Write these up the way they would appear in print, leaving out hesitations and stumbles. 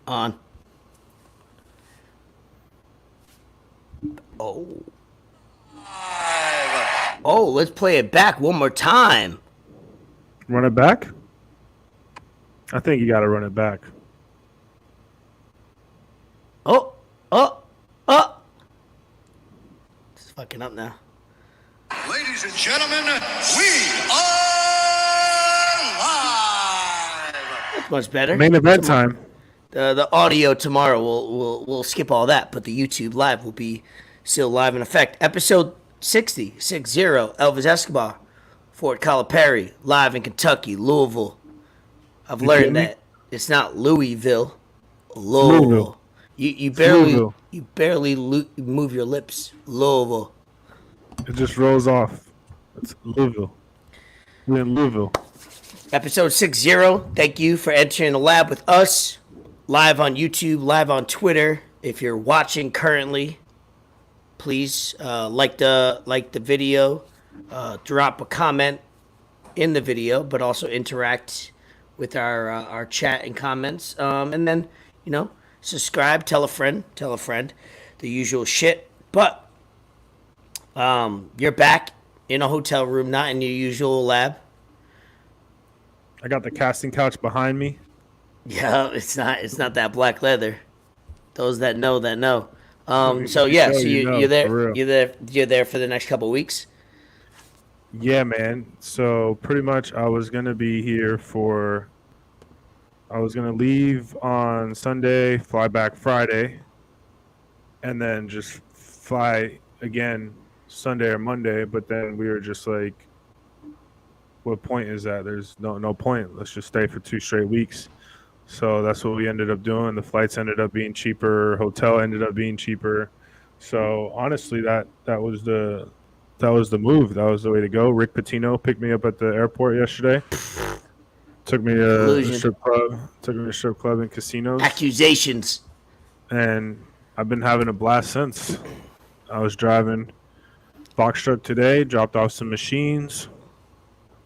On. Oh. Oh, let's play it back one more time. Run it back? I think you got to run it back. Oh. Oh. Oh. It's fucking up now. Ladies and gentlemen, we are live. That's much better. Main event time. The audio tomorrow we'll skip all that, but the YouTube live will be still live in effect. Episode 60, Elvis Escobar, Fort Calipari, live in Kentucky, Louisville. I've learned that it's not Louisville, Louisville. You barely move your lips, Louisville. It just rolls off. It's Louisville. We're in Louisville. Episode 60. Thank you for entering the lab with us. Live on YouTube, live on Twitter. If you're watching currently, please like the video, drop a comment in the video, but also interact with our chat and comments. And then, subscribe, tell a friend, the usual shit. But you're back in a hotel room, not in your usual lab. I got the casting couch behind me. Yeah, it's not that black leather. Those that know. So you're there for the next couple of weeks. Yeah, man. So pretty much I was gonna leave on Sunday, fly back Friday, and then just fly again Sunday or Monday. But then we were just like, what point is that? There's no point. Let's just stay for 2 straight weeks. So that's what we ended up doing. The flights ended up being cheaper. Hotel ended up being cheaper. So honestly, that was the move. That was the way to go. Rick Pitino picked me up at the airport yesterday. Took me to the strip club. Took me to strip club and casinos. Accusations. And I've been having a blast since. I was driving box truck today. Dropped off some machines.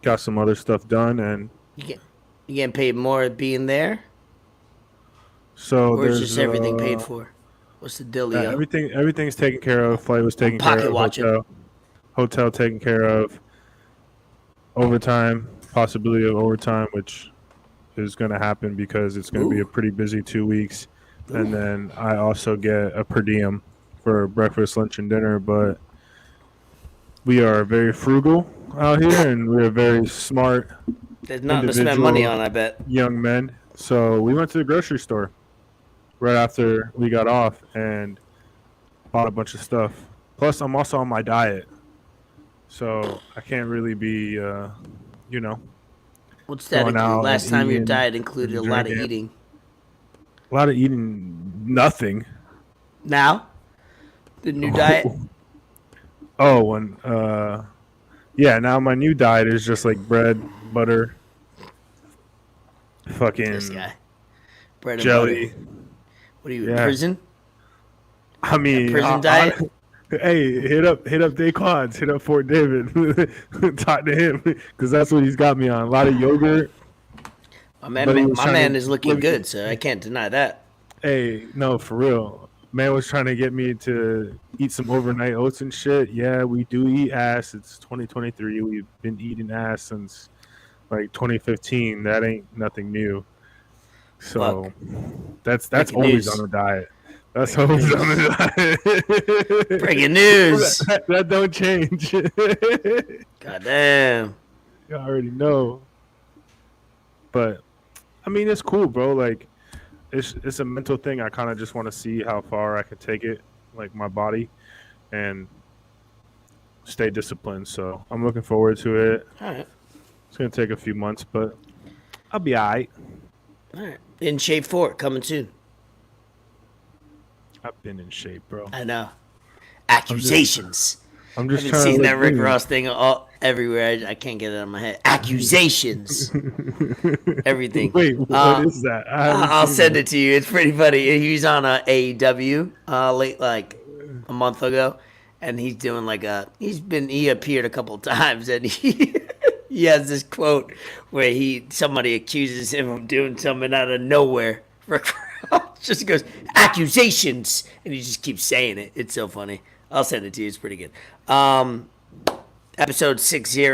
Got some other stuff done, and you getting paid more being there? So or is just everything paid for? What's the dealio? Everything's taken care of. Flight was taken care of. Hotel taken care of. Overtime, possibility of overtime, which is going to happen because it's going to be a pretty busy 2 weeks. Ooh. And then I also get a per diem for breakfast, lunch, and dinner. But we are very frugal out here, and we're very smart. There's nothing to spend money on, I bet. Young men. So we went to the grocery store right after we got off and bought a bunch of stuff. Plus, I'm also on my diet. So I can't really be, What's that? Last time your diet included a lot of eating. A lot of eating nothing. Now? The new diet? Yeah, now my new diet is just like bread, butter, fucking this guy. Bread jelly. And butter. What are you in prison? I mean, prison diet. Hey, hit up Daquans, hit up Fort David, talk to him because that's what he's got me on. A lot of yogurt. My man is looking good, so I can't deny that. Hey, no, for real. Man was trying to get me to eat some overnight oats and shit. Yeah, we do eat ass. It's 2023. We've been eating ass since like 2015. That ain't nothing new. So that's always on the diet. That's always on the diet. Breaking news. that don't change. Goddamn. You already know. But I mean, it's cool, bro. Like, it's a mental thing. I kind of just want to see how far I can take it, like my body, and stay disciplined. So I'm looking forward to it. All right. It's gonna take a few months, but I'll be all right. All right. In shape for it, coming soon. I've been in shape, bro. I know. Accusations. I'm just I've trying been seeing to that Rick Ross thing all everywhere. I can't get it out of my head. Accusations. Everything. Wait, what is that? I'll send it to you. It's pretty funny. He was on AEW late like a month ago, and he's doing he appeared a couple of times, and he has this quote where somebody accuses him of doing something out of nowhere. Rick Ross. just goes, accusations. And he just keeps saying it. It's so funny. I'll send it to you. It's pretty good. Episode 60.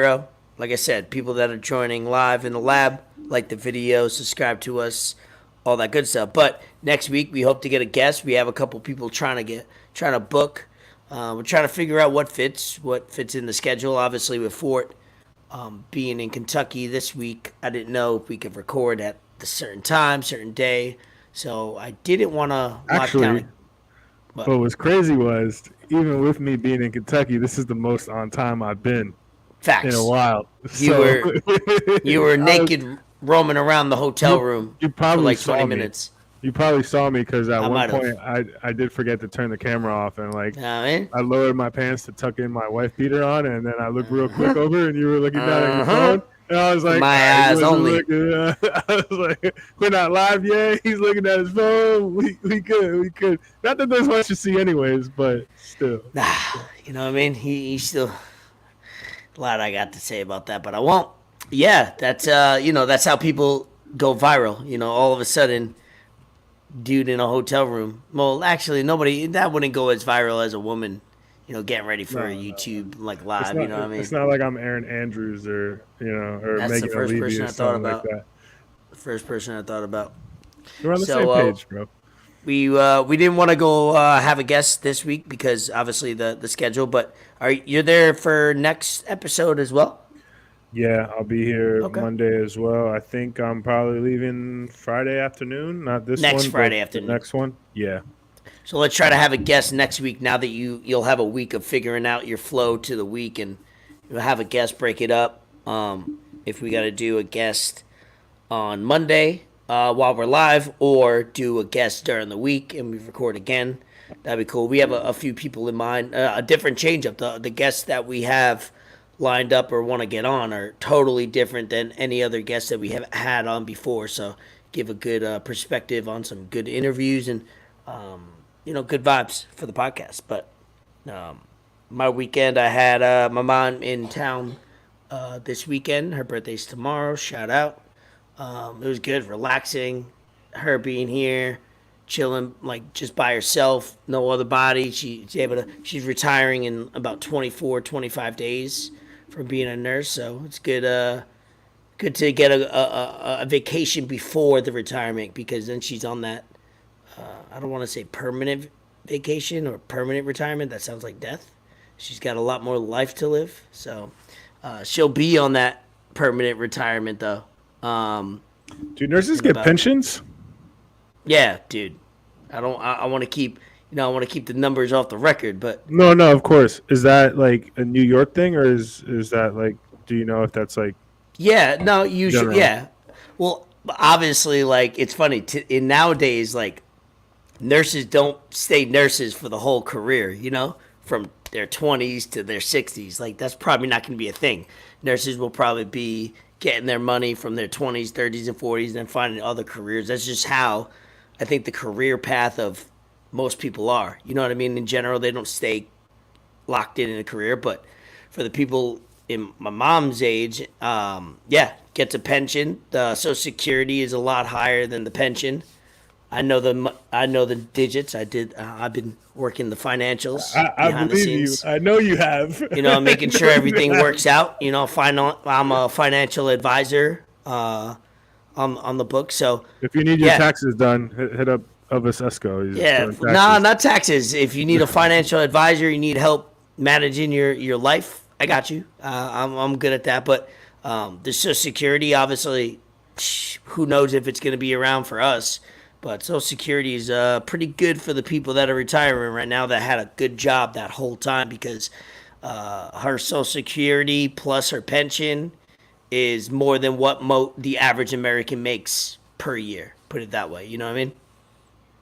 Like I said, people that are joining live in the lab, like the video, subscribe to us, all that good stuff. But next week, we hope to get a guest. We have a couple people trying to book. We're trying to figure out what fits in the schedule. Obviously, with Fort being in Kentucky this week, I didn't know if we could record at a certain time, certain day. So I didn't want to lock down. What was crazy was, even with me being in Kentucky, this is the most on time I've been in a while. You were naked roaming around the hotel room for like 20 minutes. You probably saw me because at one point I did forget to turn the camera off, and I lowered my pants to tuck in my wife beater on, and then I looked real quick over, and you were looking down at your phone, and I was like, my eyes only. I was like, we're not live yet. He's looking at his phone. We could. Not that there's much to see, anyways, but still. You know what I mean? He's still a lot I got to say about that, but I won't. Yeah, that's that's how people go viral. All of a sudden, dude in a hotel room. Well, actually, that wouldn't go as viral as a woman, getting ready for a YouTube live. What I mean? It's not like I'm Aaron Andrews or or that's Megan the first Levy person or I thought something about. like that. The first person I thought about. We're on the same page, bro. We didn't want to go have a guest this week because obviously the schedule. But you're there for next episode as well? Yeah, I'll be here Monday as well. I think I'm probably leaving Friday afternoon. Not this one. Next Friday afternoon. The next one. Yeah. So let's try to have a guest next week. Now that you'll have a week of figuring out your flow to the week, and you'll have a guest break it up. If we got to do a guest on Monday while we're live, or do a guest during the week and we record again, that'd be cool. We have a few people in mind. A different change up. The guests that we have lined up or want to get on are totally different than any other guests that we have had on before. So give a good perspective on some good interviews and good vibes for the podcast. But my weekend, I had my mom in town this weekend. Her birthday's tomorrow. Shout out. It was good, relaxing. Her being here, chilling, just by herself, no other body. She's retiring in about 24, 25 days from being a nurse. So it's good to get a vacation before the retirement, because then she's on that, I don't want to say permanent vacation or permanent retirement. That sounds like death. She's got a lot more life to live. So she'll be on that permanent retirement, though. Do nurses get pensions? Yeah, dude. I want to keep the numbers off the record, but no, of course. Is that like a New York thing, or is that like? Do you know if that's like? Yeah, no, usually, yeah. Well, obviously, it's funny. In nowadays, nurses don't stay nurses for the whole career. From their 20s to their 60s. That's probably not going to be a thing. Nurses will probably be getting their money from their 20s, 30s, and 40s, and then finding other careers. That's just how I think the career path of most people are. You know what I mean? In general, they don't stay locked in a career. But for the people in my mom's age, gets a pension. The Social Security is a lot higher than the pension. I know the digits. I've been working the financials. I believe you. I know you have. Making sure everything works out. I'm a financial advisor on the book. So if you need your taxes done, hit up Elvis ESCO. No, not taxes. If you need a financial advisor, you need help managing your life, I got you. I'm good at that. But the Social Security, obviously, who knows if it's going to be around for us. But Social Security is pretty good for the people that are retiring right now that had a good job that whole time, because her Social Security plus her pension is more than what the average American makes per year. Put it that way. You know what I mean?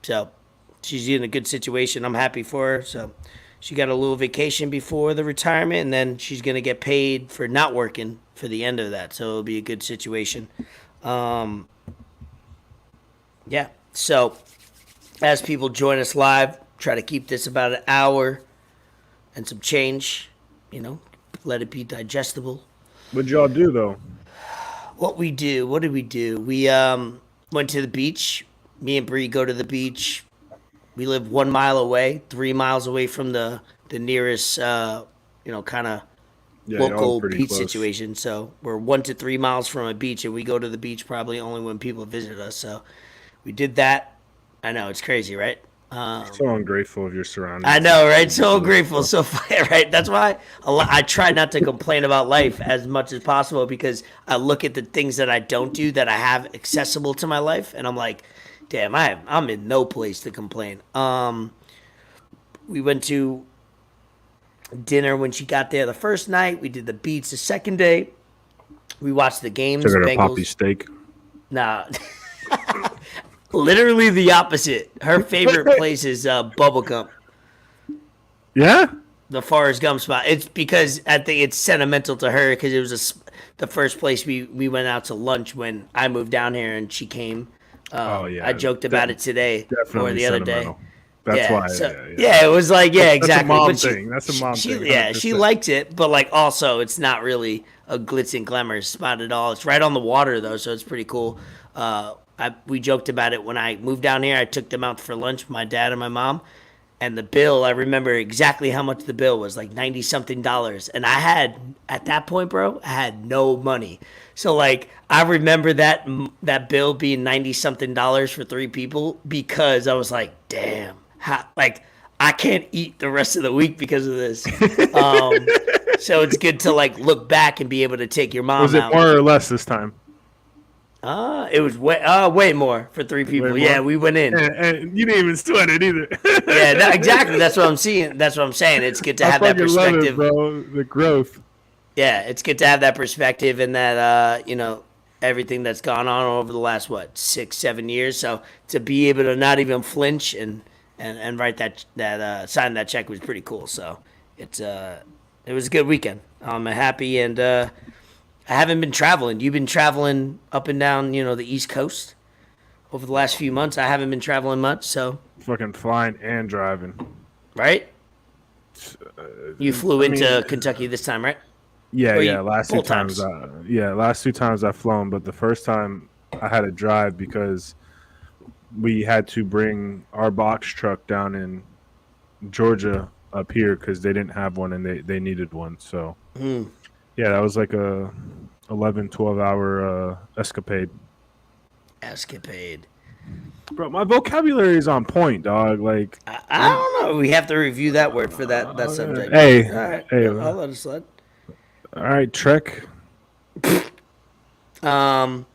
So she's in a good situation. I'm happy for her. So she got a little vacation before the retirement, and then she's going to get paid for not working for the end of that. So it'll be a good situation. Yeah. So as people join us live, try to keep this about an hour and some change, let it be digestible. What'd y'all do, though? What did we do? We went to the beach. Me and Bree go to the beach. We live 1 mile away, 3 miles away from the nearest, kind of Yeah, y'all local pretty beach close. situation. So we're 1 to 3 miles from a beach, and we go to the beach probably only when people visit us. So we did that. I know it's crazy, right? So ungrateful of your surroundings. I know, right? So grateful, so right. That's why I try not to complain about life as much as possible because I look at the things that I don't do that I have accessible to my life, and I'm like, damn, I'm in no place to complain. We went to dinner when she got there the first night. We did the beach the second day. We watched the games. Took her to Bengals. Poppy Steak. Nah. Literally the opposite. Her favorite place is Bubblegum, Yeah? the Forrest Gump spot. It's because I think it's sentimental to her because it was the first place we went out to lunch when I moved down here and she came. Oh, yeah. I joked about it today or Definitely the other day. sentimental. That's why. So, yeah, it was like, yeah, exactly. That's a mom But thing. That's a mom thing. Yeah, she 100%. likes it, but like also it's not really a glitz and glamour spot at all. It's right on the water though, so it's pretty cool. We joked about it when I moved down here. I took them out for lunch, my dad and my mom, and the bill. I remember exactly how much the bill was, like $90-something, and I had at that point, bro, I had no money. So like I remember that bill being $90-something for 3 people because I was like, damn. Like I can't eat the rest of the week because of this. So it's good to like look back and be able to take your mom Was it out. more or less this time? It was way more for 3 people. Way Yeah, more? we went in. And you didn't even sweat it either. Yeah, exactly. That's what I'm seeing. That's what I'm saying. It's good to I have that fucking love it, perspective. bro. The growth. Yeah, it's good to have that perspective and that everything that's gone on over the last 6-7 years. So to be able to not even flinch and write that sign that check was pretty cool. So it was a good weekend. I'm happy and I haven't been traveling. You've been traveling up and down, the East Coast over the last few months. I haven't been traveling much, so Fucking flying and driving. right. You flew into Kentucky this time, right? Yeah, Or yeah. you- Last 2 both times. Last 2 times I've flown, but the first time I had to drive because we had to bring our box truck down in Georgia up here because they didn't have one and they needed one. So yeah, that was like a 12 hour escapade. Bro, my vocabulary is on point, dog. Like, I don't know. We have to review that word for that subject. hey, All right. hey, I'll let it slide. all right, Trek. One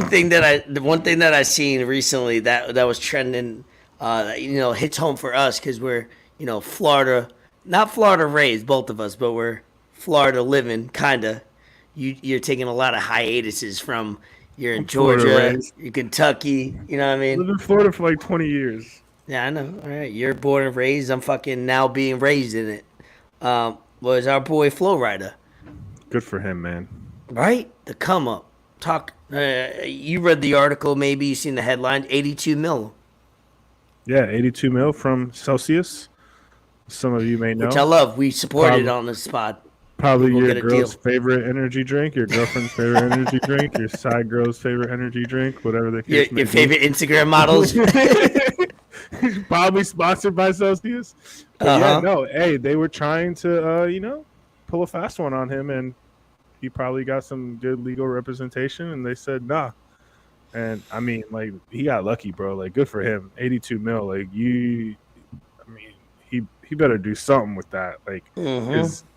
thing that I seen recently that was trending, hits home for us because we're Florida, not Florida raised, both of us, but we're Florida living kinda. You're taking a lot of hiatuses from. You're in Florida Georgia, raised. you're Kentucky. You know what I mean? Lived in Florida for like 20 years. Yeah, I know. All right, you're born and raised. I'm fucking now being raised in it. Was our boy Flo Rida, Good for him, man. right? The come up. Talk. You read the article, maybe you seen the headline. 82 mil, Yeah, 82 mil from Celsius. Some of you may know. which I love. We supported Prob- on the spot. Probably We'll your get a girl's deal. favorite energy drink, your girlfriend's favorite energy drink, your side girl's favorite energy drink, whatever the case may Your be. favorite Instagram models. Probably sponsored by Celsius. But yeah, no, hey, they were trying to, pull a fast one on him, and he probably got some good legal representation, and they said nah. And I mean, like, he got lucky, bro. Like, good for him. 82 mil. Like, he better do something with that. Like,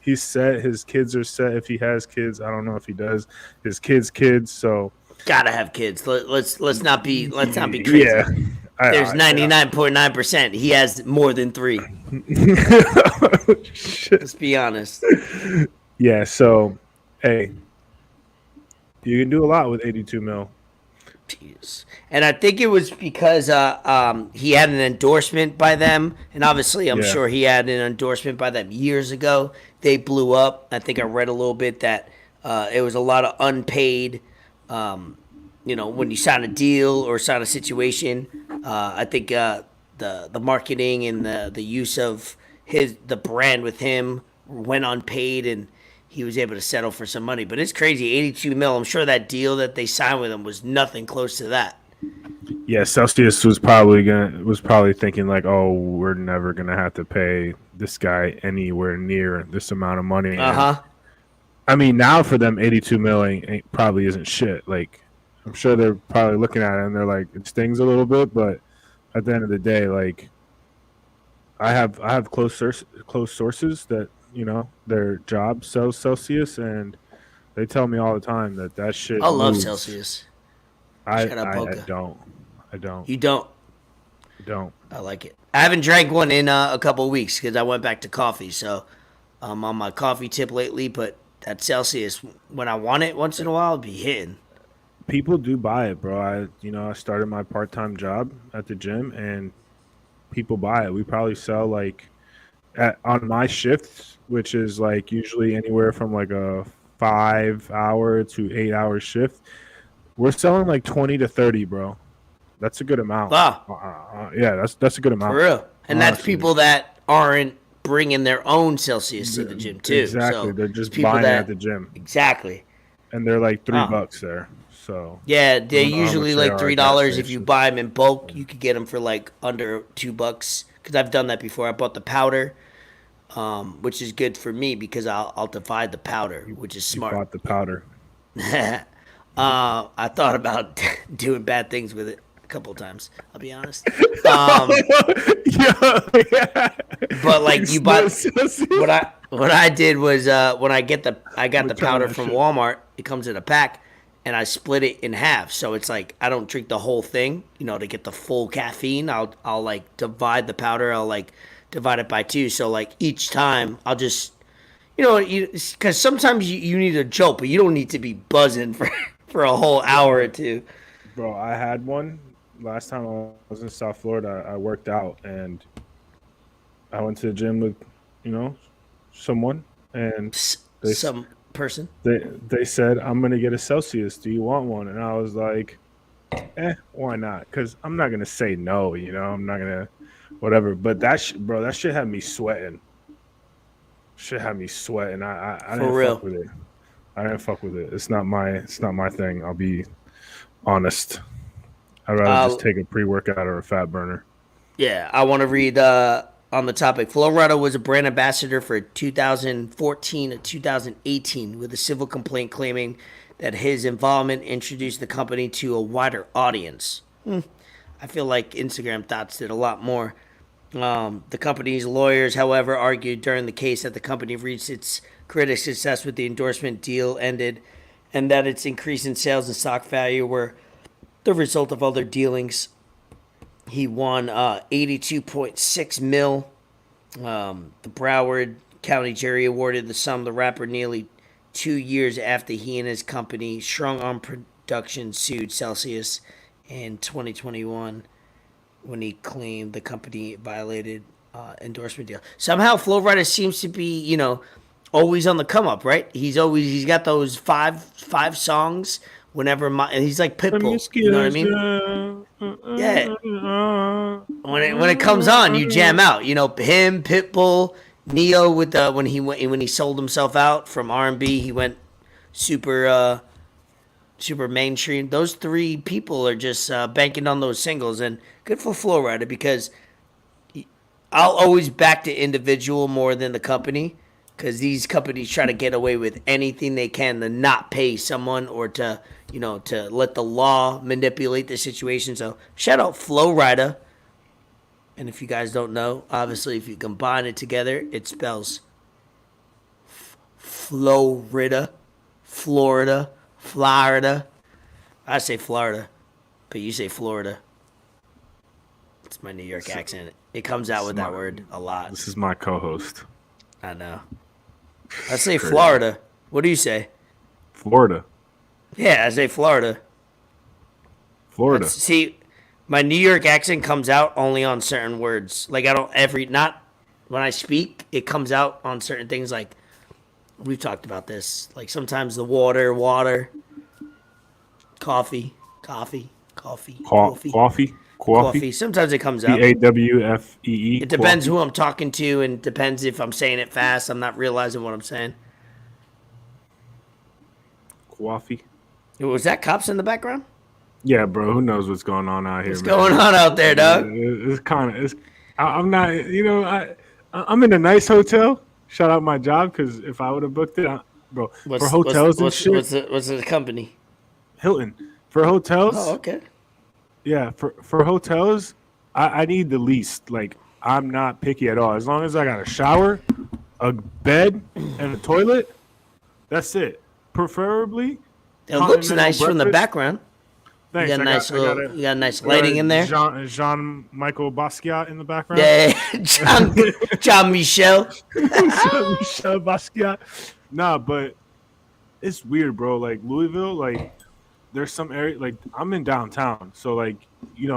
he's set. His kids are set. If he has kids, I don't know if he does. His kids. So Gotta have kids. Let's not be crazy. yeah, There's 99.9%. He has more than 3. Shit. Let's be honest. Yeah. So, hey, you can do a lot with 82 mil. Jeez. And I think it was because he had an endorsement by them, and obviously I'm Yeah. sure he had an endorsement by them years ago. They blew up. I think I read a little bit that it was a lot of unpaid. When you sign a deal or sign a situation, I think the marketing and the use of the brand with him went unpaid, and he was able to settle for some money. But it's crazy, 82 mil. I'm sure that deal that they signed with him was nothing close to that. Yeah, Celsius was probably thinking like, oh, we're never gonna have to pay this guy anywhere near this amount of money. Uh And huh. I mean, now for them, 82 million probably isn't shit. Like, I'm sure they're probably looking at it and they're like, it stings a little bit, but at the end of the day, like, I have close sources that their job sells Celsius, and they tell me all the time that shit I love moves. Celsius. I Shout out I Boca. don't I don't You don't. I don't. I like it. I haven't drank one in a couple weeks because I went back to coffee. So I'm on my coffee tip lately. But that Celsius, when I want it once in a while, it'll be hitting. People do buy it, bro. I started my part-time job at the gym, and people buy it. We probably sell like on my shifts, which is like usually anywhere from like a 5 hour to 8 hour shift. We're selling like 20 to 30, bro. That's a good amount. Wow, Yeah, that's a good for amount. real. And that's Honestly. people that aren't bringing their own Celsius to the gym too. Exactly. So They're it's just people buying it that at the gym, exactly. and they're like $3 Oh. there. So Yeah, I they're don't know how usually much they like are at $3 gas if you stations. buy them in bulk. You could get them for like under $2. Because I've done that before. I bought the powder, which is good for me because I'll divide the powder, which is You smart. bought the powder. I thought about doing bad things with it a couple of times. I'll be honest. Um, Yeah. but like you bought Celsius. what I did was when I got the What kind powder of from shit? Walmart. It comes in a pack, and I split it in half. So it's like I don't drink the whole thing, to get the full caffeine. I'll like divide the powder. I'll like divide it by two. So like each time I'll just because sometimes you need a jolt, but you don't need to be buzzing for for a whole hour or two. Bro, I had one last time I was in South Florida. I worked out and I went to the gym with, you know, someone, and they s- Some person. they said, "I'm gonna get a Celsius. Do you want one?" And I was like, why not? Because I'm not gonna say no. I'm not gonna whatever. But bro, that shit had me sweating. Shit had me sweating. I For didn't real. fuck with it. I didn't fuck with it. It's not my thing. I'll be honest. I'd rather Uh, just take a pre-workout or a fat burner. Yeah, I want to read on the topic. Florida was a brand ambassador for 2014 to 2018 with a civil complaint claiming that his involvement introduced the company to a wider audience. I feel like Instagram thoughts did a lot more. The company's lawyers, however, argued during the case that the company reached its critics' success with the endorsement deal ended and that its increase in sales and stock value were the result of other dealings. He won 82.6 mil. The Broward County jury awarded the sum to the rapper nearly 2 years after he and his company, Strong Arm Productions, sued Celsius in 2021 when he claimed the company violated endorsement deal. Somehow, Flo Rida seems to be, always on the come up, right? He's got those five songs. Whenever he's like Pitbull, you know what I mean? Yeah. When it comes on, you jam out. Him, Pitbull, Neo with the when he sold himself out from R&B, he went super super mainstream. Those three people are just banking on those singles, and good for Flo Rida because I'll always back the individual more than the company because these companies try to get away with anything they can to not pay someone or to let the law manipulate the situation. So shout out Flo Rida. And if you guys don't know, obviously if you combine it together, it spells Florida, Florida. I say Florida, but you say Florida. It's my New York accent. It comes out with that word a lot. This is my co-host, I know. I say Florida. What do you say? Florida. Yeah, I say Florida. Florida. See, my New York accent comes out only on certain words. Like not when I speak, it comes out on certain things. Like we've talked about this. Like sometimes the water, coffee. Coffee. Sometimes it comes out. CAWFEE. It depends who I'm talking to, and depends if I'm saying it fast. I'm not realizing what I'm saying. Coffee. Was that cops in the background? Yeah, bro. Who knows what's going on out here, What's man? going on out there, dog? It's kind of. I'm not. I'm in a nice hotel. Shout out my job because if I would have booked it, bro, for What's what's hotels and what's shit, what's the, what's the company? Hilton. For Oh, hotels, okay. yeah. For hotels, I need the least. Like I'm not picky at all. As long as I got a shower, a bed, and a toilet, that's it. Preferably, It looks continental nice from the breakfast. background. Thanks. You got a nice you got a nice lighting in there. Jean Michael Basquiat in the background. Yeah, John Michel. Michel Basquiat. Nah, but it's weird, bro. Like Louisville, like there's some area. Like I'm in downtown, so like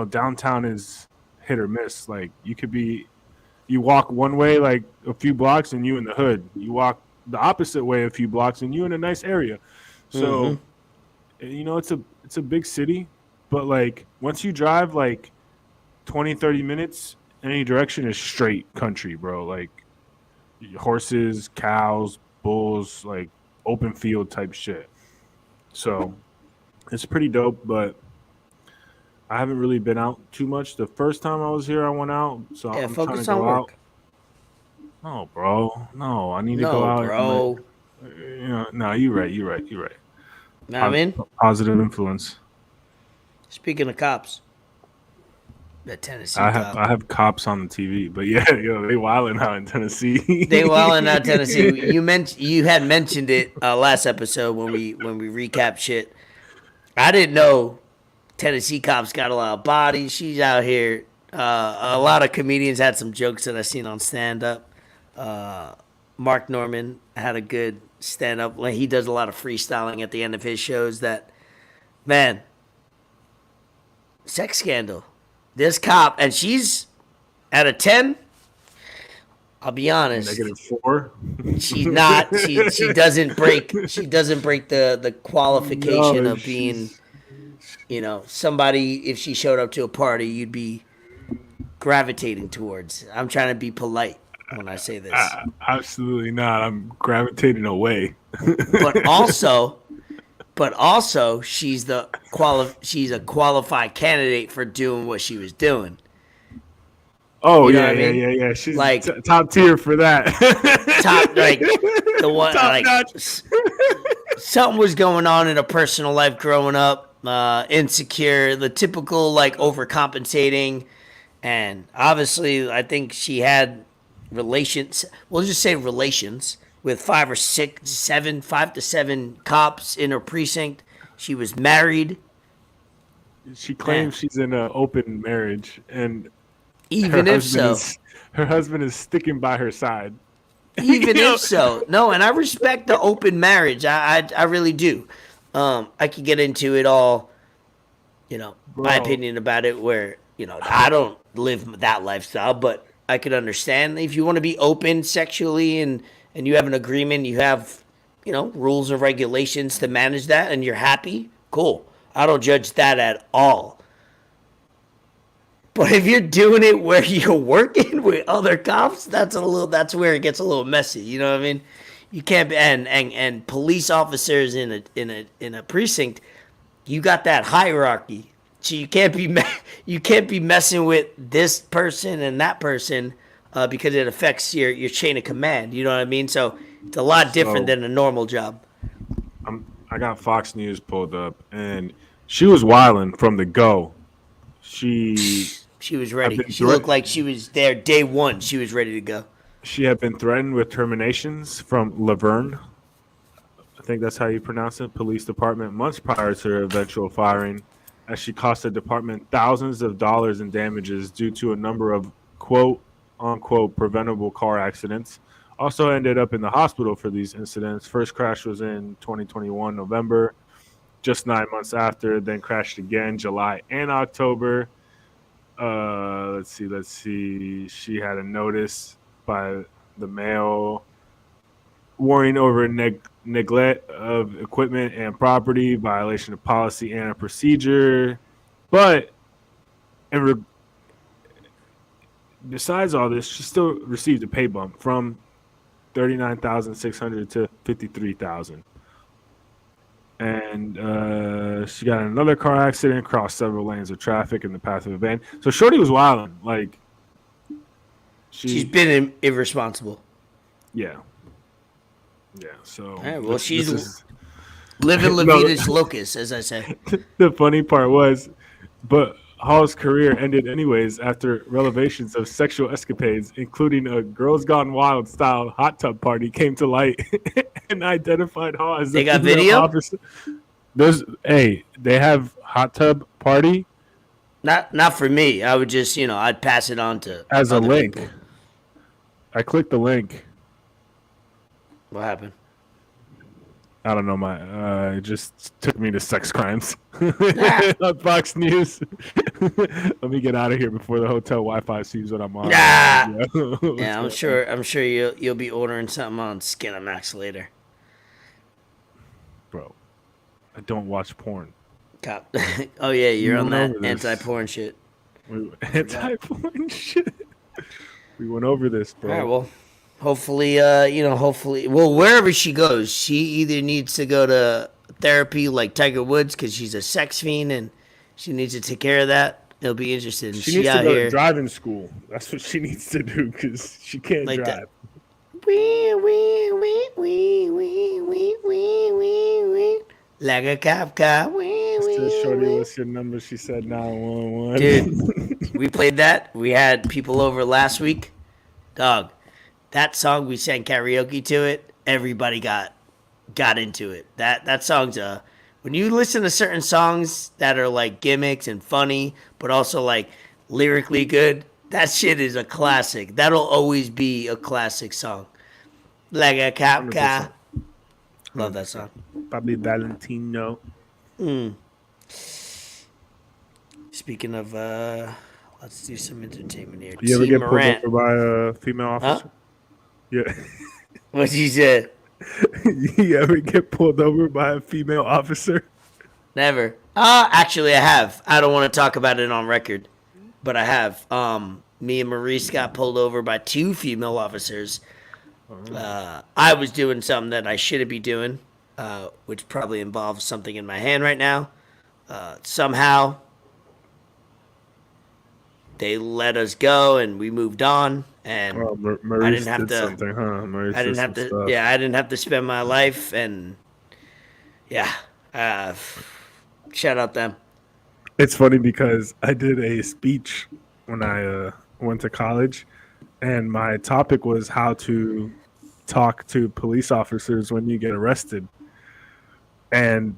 downtown is hit or miss. Like you walk one way like a few blocks and you in the hood. You walk the opposite way a few blocks and you in a nice area. So it's a big city, but like once you drive like 20-30 minutes any direction is straight country, bro. Like horses, cows, bulls, like open field type shit. So it's pretty dope, but I haven't really been out too much. The first time I was here, I went out, so Yeah, I'm trying to focus go on out. work. No, bro. No, I need to go No, out. bro. No, you're right. You're right. Know what I mean, Positive influence. speaking of cops, the Tennessee I cop. have cops on the TV, but yeah, they wilding out in Tennessee. They wilding out Tennessee. You had mentioned it last episode when we recapped shit. I didn't know Tennessee cops got a lot of bodies. She's out here. A lot of comedians had some jokes that I seen on stand up. Mark Norman had a good stand up. Like he does a lot of freestyling at the end of his shows. That man, sex scandal. This cop and she's at a 10. I'll be honest. -4. She's not. She doesn't break. She doesn't break the qualification of being, somebody. If she showed up to a party, you'd be gravitating towards. I'm trying to be polite when I say this. Absolutely not. I'm gravitating away. But also, she's a qualified candidate for doing what she was doing. Oh, You know yeah, what I mean? yeah. She's Like- top tier for that. Top like the one Top like notch. something was going on in her personal life growing up, insecure, the typical like overcompensating, and obviously I think she had relations. We'll just say relations with 5 to 7 cops in her precinct. She was married. She claims she's in an open marriage, and Even if so, her husband is sticking by her side. even if so, no, and I respect the open marriage. I really do. I could get into it all, my Bro. opinion about it. Where I don't live that lifestyle, but I could understand if you want to be open sexually and you have an agreement, you have rules and regulations to manage that, and you're happy. Cool. I don't judge that at all. But if you're doing it where you're working with other cops, that's where it gets a little messy. You know what I mean? You can't be, and police officers in a precinct, you got that hierarchy. So you can't be messing with this person and that person because it affects your chain of command. You know what I mean? So it's a lot different than a normal job. I got Fox News pulled up, and she was wilding from the go. She was ready. She looked like she was there day one. She was ready to go. She had been threatened with terminations from Laverne. I think that's how you pronounce it. Police department months prior to her eventual firing, as she cost the department thousands of dollars in damages due to a number of quote unquote preventable car accidents. Also ended up in the hospital for these incidents. First crash was in 2021 November, just 9 months after. Then crashed again July and October. Let's see. She had a notice by the mail warning over neglect of equipment and property, violation of policy and a procedure. But besides all this, she still received a pay bump from $39,600 to $53,000. and she got in another car accident, crossed several lanes of traffic in the path of a van. So Shorty was wilding. Like, She's been irresponsible. Yeah. So All right, well, she's this is, living La Vida's locus, as I say. the funny part was, but Hall's career ended anyways after revelations of sexual escapades, including a Girls Gone Wild style hot tub party, came to light and identified Hall as They the got female video? officer. They have hot tub party Not for me. I would just, I'd pass it on to as a other link. people. I clicked the link. What happened? I don't know. It just took me to sex crimes on Fox News. Let me get out of here before the hotel Wi-Fi sees what I'm on. Yeah, I'm sure you'll be ordering something on Skinamax later. Bro, I don't watch porn. Cop. Oh yeah, you're on that over this. anti-porn shit. Anti-porn shit. We went over this, bro. All right, well, hopefully, wherever she goes, she either needs to go to therapy like Tiger Woods because she's a sex fiend and she needs to take care of that. It'll be interesting. She needs to go to driving school. That's what she needs to do because she can't Like drive. that. Wee, wee, wee, wee, wee, wee, wee, wee, wee. Like a cop car. Wee, Said, wee, Shorty, wee. what's your number? She said 911. Dude, we played that. We had people over last week. Dog, that song, we sang karaoke to it. Everybody got into it. That song's when you listen to certain songs that are like gimmicks and funny, but also like lyrically good, that shit is a classic. That'll always be a classic song. Like a cop car. Love that song. Probably Valentino. Speaking of, let's do some entertainment here. You ever T. get Morant. pulled over by a female officer? Huh? Yeah. What she said? You ever get pulled over by a female officer? Never. Actually, I have. I don't want to talk about it on record, but I have. Me and Maurice got pulled over by 2 female officers. I was doing something that I shouldn't be doing, which probably involves something in my hand right now. Somehow, they let us go, and we moved on. And I didn't have to. Something, huh? Maurice I didn't have to. stuff. Yeah, I didn't have to spend my life, and yeah. Shout out them. It's funny because I did a speech when I went to college, and my topic was how to talk to police officers when you get arrested. And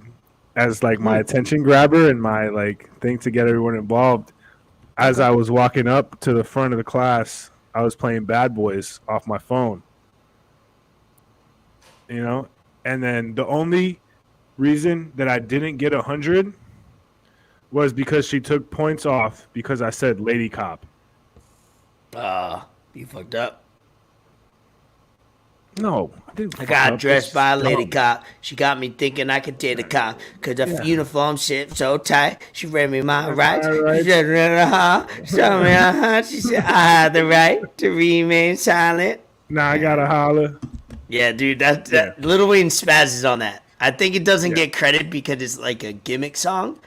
as like my attention grabber and my like thing to get everyone involved, as I was walking up to the front of the class, I was playing Bad Boys off my phone. You know? And then the only reason that I didn't get 100 was because she took points off because I said lady cop. You fucked up. No, I didn't. I got dressed by a lady cop. She got me thinking I could date a cop. Cause the uniform shit so tight. She read me my rights. rights. She showed me she said I had the right to remain silent. Nah, I gotta holler. Yeah, dude, that Lil Wayne spazzes on that. I think it doesn't get credit because it's like a gimmick song,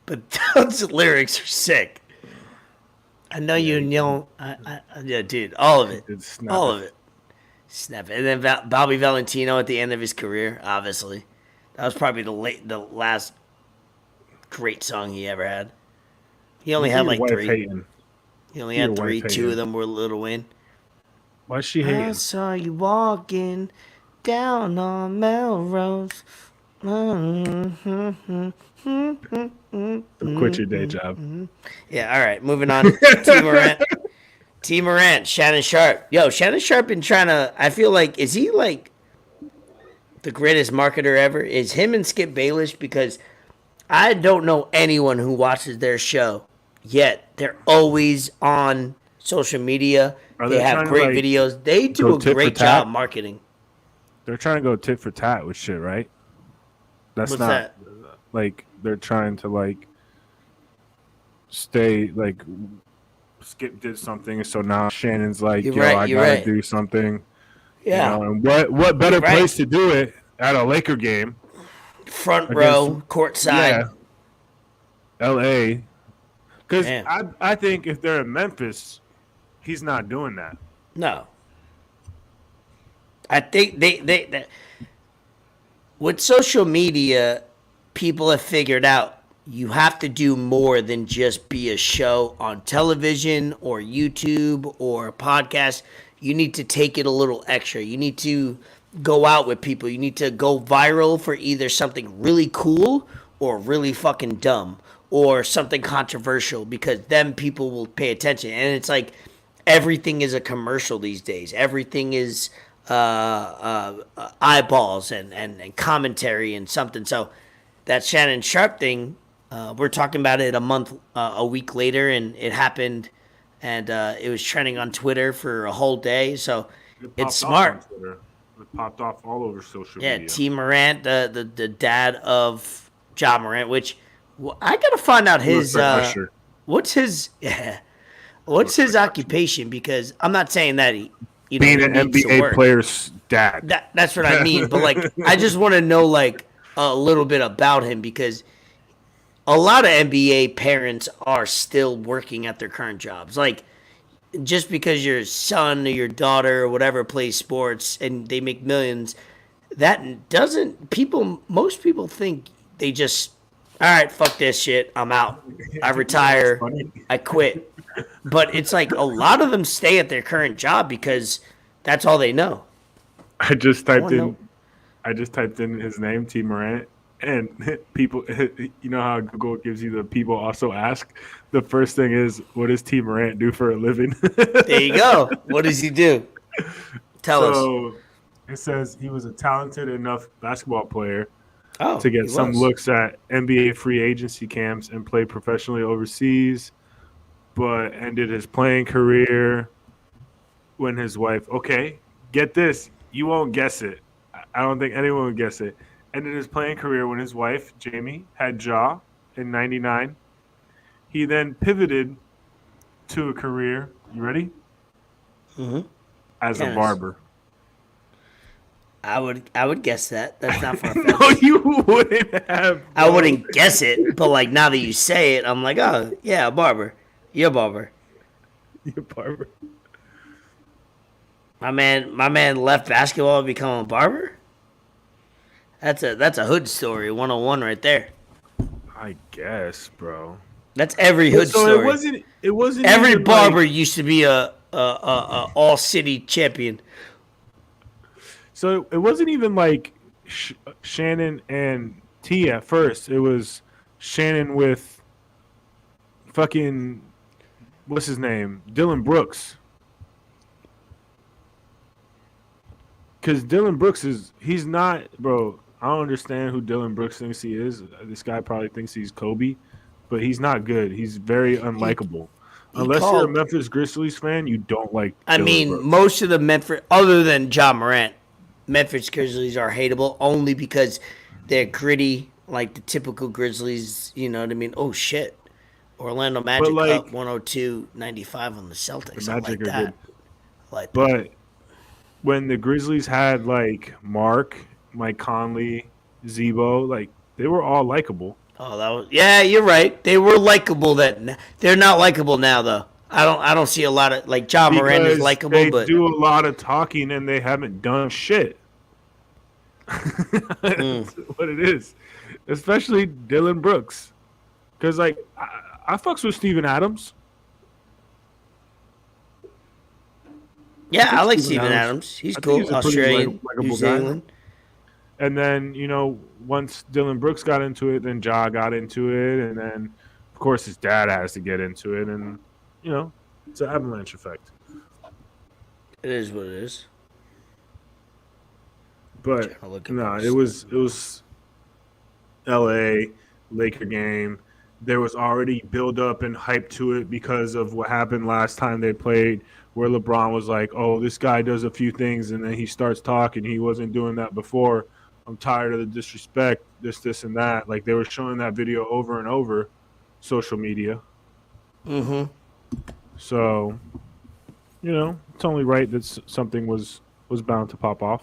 but those lyrics are sick. I know you know. Yeah, dude, all of it. All of it. Snap it. And then Bobby Valentino at the end of his career, obviously. That was probably the last great song he ever had. He only had like 3. Hating. He only had 3. 2 of them were Lil Wayne. Why is she I hating? saw you walking down on Melrose. Quit your day job. Yeah, all right, moving on. T. Morant, Shannon Sharpe. Yo, Shannon Sharpe been trying to, I feel like, is he like the greatest marketer ever? Is him and Skip Bayless? Because I don't know anyone who watches their show, yet they're always on social media. They have great videos. They do a great job marketing. They're trying to go tit for tat with shit, right? What's that? Like, they're trying to, like, stay, like, Skip did something, so now Shannon's like, I gotta do something. Yeah. You know, and what better place to do it at a Laker game front Against- row, courtside. Yeah, L.A. Because Damn. I think if they're in Memphis, he's not doing that. No. I think they with social media, people have figured out you have to do more than just be a show on television or YouTube or a podcast. You need to take it a little extra. You need to go out with people. You need to go viral for either something really cool or really fucking dumb or something controversial, because then people will pay attention. And it's like everything is a commercial these days. Everything is eyeballs and commentary and something. So that Shannon Sharpe thing, we're talking about it a week later, and it happened, and it was trending on Twitter for a whole day. So it's smart. It popped off all over social Yeah, media. T. Morant, the dad of Ja Morant, which I gotta find out his what's his what's his occupation, because I'm not saying that he being an needs to NBA work. player's dad. That's what I mean. But like, I just want to know like a little bit about him, because a lot of NBA parents are still working at their current jobs. Like, just because your son or your daughter or whatever plays sports and they make millions, that doesn't most people think they just, all right, fuck this shit, I'm out, I retire, I quit. But it's like a lot of them stay at their current job because that's all they know. I just typed in his name, T. Morant, and people, you know how Google gives you the people also ask? The first thing is, what does T. Morant do for a living? There you go. What does he do? Tell us. So it says he was a talented enough basketball player to get he some was. looks at NBA free agency camps and play professionally overseas, but ended his playing career when his wife, okay, get this, you won't guess it. I don't think anyone would guess it. Ended his playing career when his wife, Jamie, had Ja in 99. He then pivoted to a career, you ready? Mm-hmm. As a barber. I would guess that. That's not far fetched. No, you wouldn't have. Bro. I wouldn't guess it, but like now that you say it, I'm like, oh yeah, a barber. You're a barber. You're a barber. My man left basketball to become a barber? That's a hood story 101 right there. I guess, bro. That's every hood story. It wasn't every even barber like, used to be a all city champion. So it wasn't even like Shannon and T at first. It was Shannon with fucking what's his name? Dylan Brooks. Because Dylan Brooks he's not, bro. I don't understand who Dylan Brooks thinks he is. This guy probably thinks he's Kobe, but he's not good. He's very unlikable. Unless you're a Memphis Grizzlies fan, you don't like Dylan Brooks. Most of the Memphis, other than Ja Morant, Memphis Grizzlies are hateable only because they're gritty, like the typical Grizzlies, you know what I mean? Oh, shit. Orlando Magic up 102-95 on the Celtics. The Magic are that. Good. Like but when the Grizzlies had, like, Mark, Mike Conley, Zebo, like, they were all likable. Oh, yeah, you're right. They were likable then. They're not likable now, though. I don't see a lot of, like, Ja Morant is likable, but they do a lot of talking and they haven't done shit. That's what it is. Especially Dylan Brooks. Because, like, I fucks with Steven Adams. Yeah, I like Steven Adams. He's cool. He's Australian, New Zealand. And then, you know, once Dylan Brooks got into it, then Ja got into it. And then, of course, his dad has to get into it. And, you know, it's an avalanche effect. It is what it is. But, no, it was L.A., Laker game. There was already build-up and hype to it because of what happened last time they played, where LeBron was like, oh, this guy does a few things, and then he starts talking. He wasn't doing that before. I'm tired of the disrespect, this, and that. Like, they were showing that video over and over, social media. Mm-hmm. So, you know, it's only right that something was bound to pop off.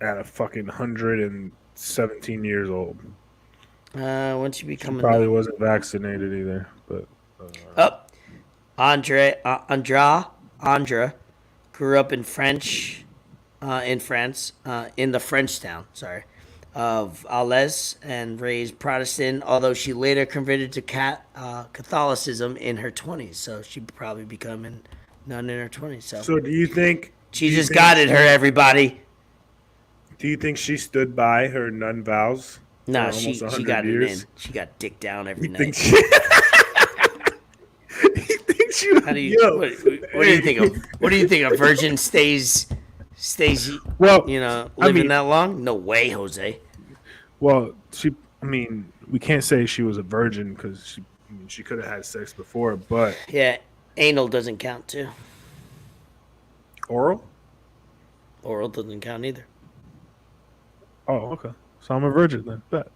at a fucking 117 years old. Once you She become a probably nun. wasn't vaccinated either, but Oh, Andra grew up in France, in the French town, sorry, of Alès and raised Protestant, although she later converted to Catholicism in her 20s. So she'd probably become a nun in her 20s. So do you think Jesus guided her, everybody. Do you think she stood by her nun vows for Nah, almost she 100 got it years? in. She got dick down every You night. think she? You think she? How do you? What do you think of? What do you think? A virgin stays, Well, living that long? No way, Jose. Well, she. I mean, we can't say she was a virgin because she could have had sex before, but Yeah, anal doesn't count too. oral. Oral doesn't count either. Oh, okay. So I'm a virgin then. Bet.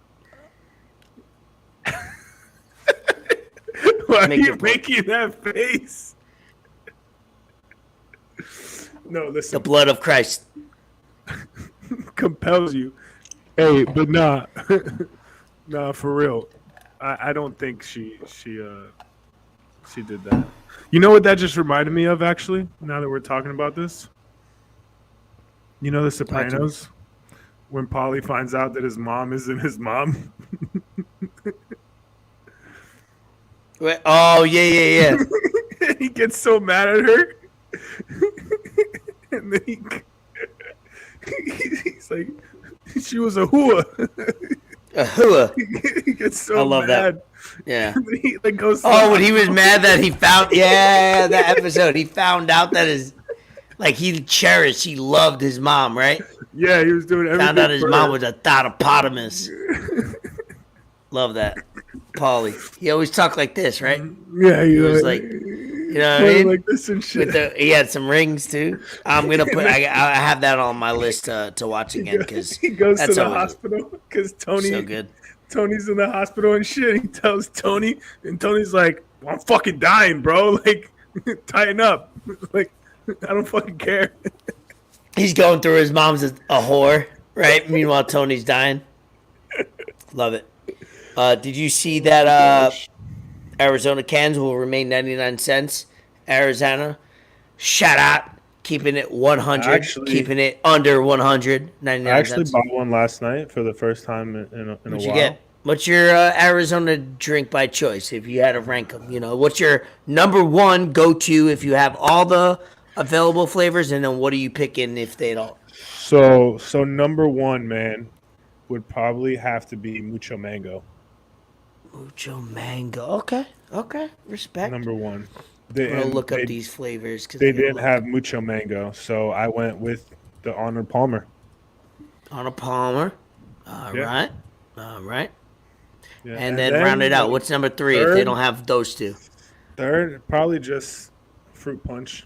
Why Make are your you point. making that face? No, The listen. blood of Christ. Compels you. Hey, but nah, nah, for real. I don't think she did that. You know what that just reminded me of? Actually, now that we're talking about this, you know, The Sopranos, when Paulie finds out that his mom isn't his mom. Wait, oh yeah. He gets so mad at her, and then he's like, "She was a hua." Ahua. He gets so I love mad. that. Yeah. He like goes. Oh, when he was mad that he found, that episode, he found out that he loved his mom, right? Yeah, he was doing everything. Found out his for mom her. was a thoughtopotamus. Love that. Paulie. He always talked like this, right? Yeah, He was like, you know what I mean? like this and shit. He had some rings too. I'm gonna put. I have that on my list to watch again because he goes to that's the always hospital because Tony. so good. Tony's in the hospital and shit. He tells Tony, and Tony's like, well, "I'm fucking dying, bro. Like, tighten up. Like, I don't fucking care." He's going through his mom's a whore, right? Meanwhile, Tony's dying. Love it. Did you see that Arizona cans will remain 99 cents? Arizona, shout out, keeping it 100, Actually- keeping it under 100, 99 I actually cents. bought one last night for the first time in a What'd while. you get? What's your Arizona drink by choice if you had to rank them? You know, what's your number one go-to if you have all the available flavors, and then what are you picking if they don't? So number one, man, would probably have to be Mucho Mango. Mucho mango. Okay. Respect. Number one. I'm gonna look up they, these flavors because They didn't have Mucho Mango, so I went with the Arnold Palmer. on a Palmer. All Yeah. right. Yeah. And then round it out. What's number three if they third- don't have those two? Third, probably just Fruit Punch.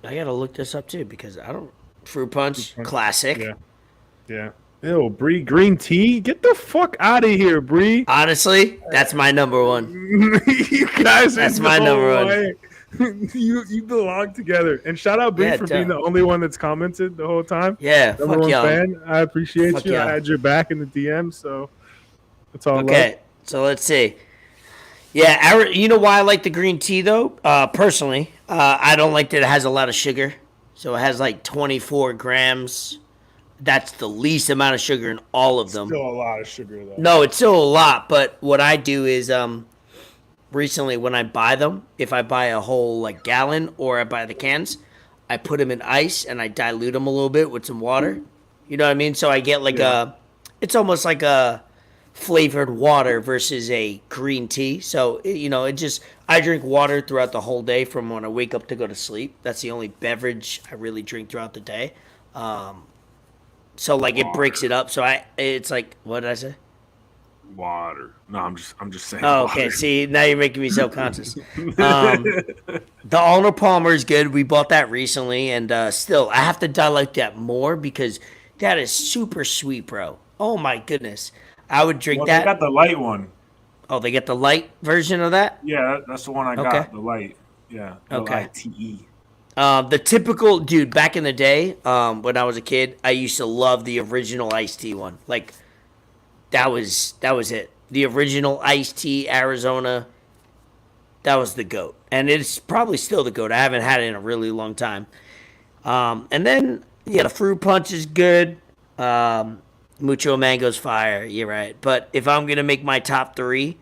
I gotta look this up too because I don't. Fruit punch, Punch. classic. Yeah. Ew, Bree, green tea? Get the fuck out of here, Bree. Honestly, that's my number one. You guys are That's my no number one. way. You belong together. And shout out Bree Yeah, for being the only one that's commented the whole time. Yeah, Number fuck one y'all. fan. I appreciate Fuck you. y'all. I had your back in the DM, so that's all. Okay, so let's see. Yeah, you know why I like the green tea though? Personally, I don't like that it has a lot of sugar. So it has like 24 grams. That's the least amount of sugar in all of them. Still a lot of sugar though. No, it's still a lot, but what I do is recently when I buy them, if I buy a whole like gallon or I buy the cans, I put them in ice and I dilute them a little bit with some water. You know what I mean? So I get like it's almost like a flavored water versus a green tea. So, I drink water throughout the whole day from when I wake up to go to sleep. That's the only beverage I really drink throughout the day. So like it breaks it up. So it's like, what did I say? Water. No, I'm just saying. Oh, okay. See, now you're making me self-conscious. The Arnold Palmer is good. We bought that recently, and still, I have to dilute that more because that is super sweet, bro. Oh my goodness, I would drink that. They got the light one. Oh, they get the light version of that. Yeah, that's the one I got. Okay. The light. Yeah. Okay. LITE. The typical dude back in the day, when I was a kid, I used to love the original iced tea one. Like that was it. The original iced tea Arizona. That was the GOAT, and it's probably still the GOAT. I haven't had it in a really long time. And then the fruit punch is good. Mucho mango's fire. You're right. But if I'm gonna make my top three,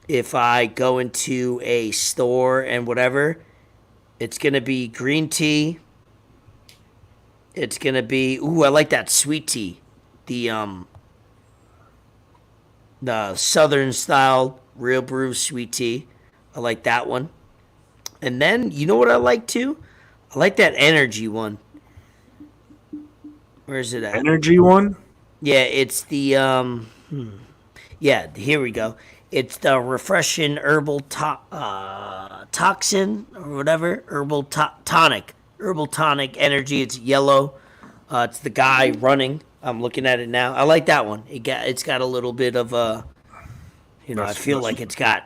if I go into a store and whatever, it's gonna be green tea. It's gonna be I like that sweet tea, the Southern style real brew sweet tea. I like that one. And then you know what I like too? I like that energy one. Where is it at? Energy one? Yeah, it's the Yeah, here we go. It's the refreshing herbal toxin or whatever, tonic, herbal tonic energy. It's yellow. It's the guy running. I'm looking at it now. I like that one. It's got a little bit of I feel like it's got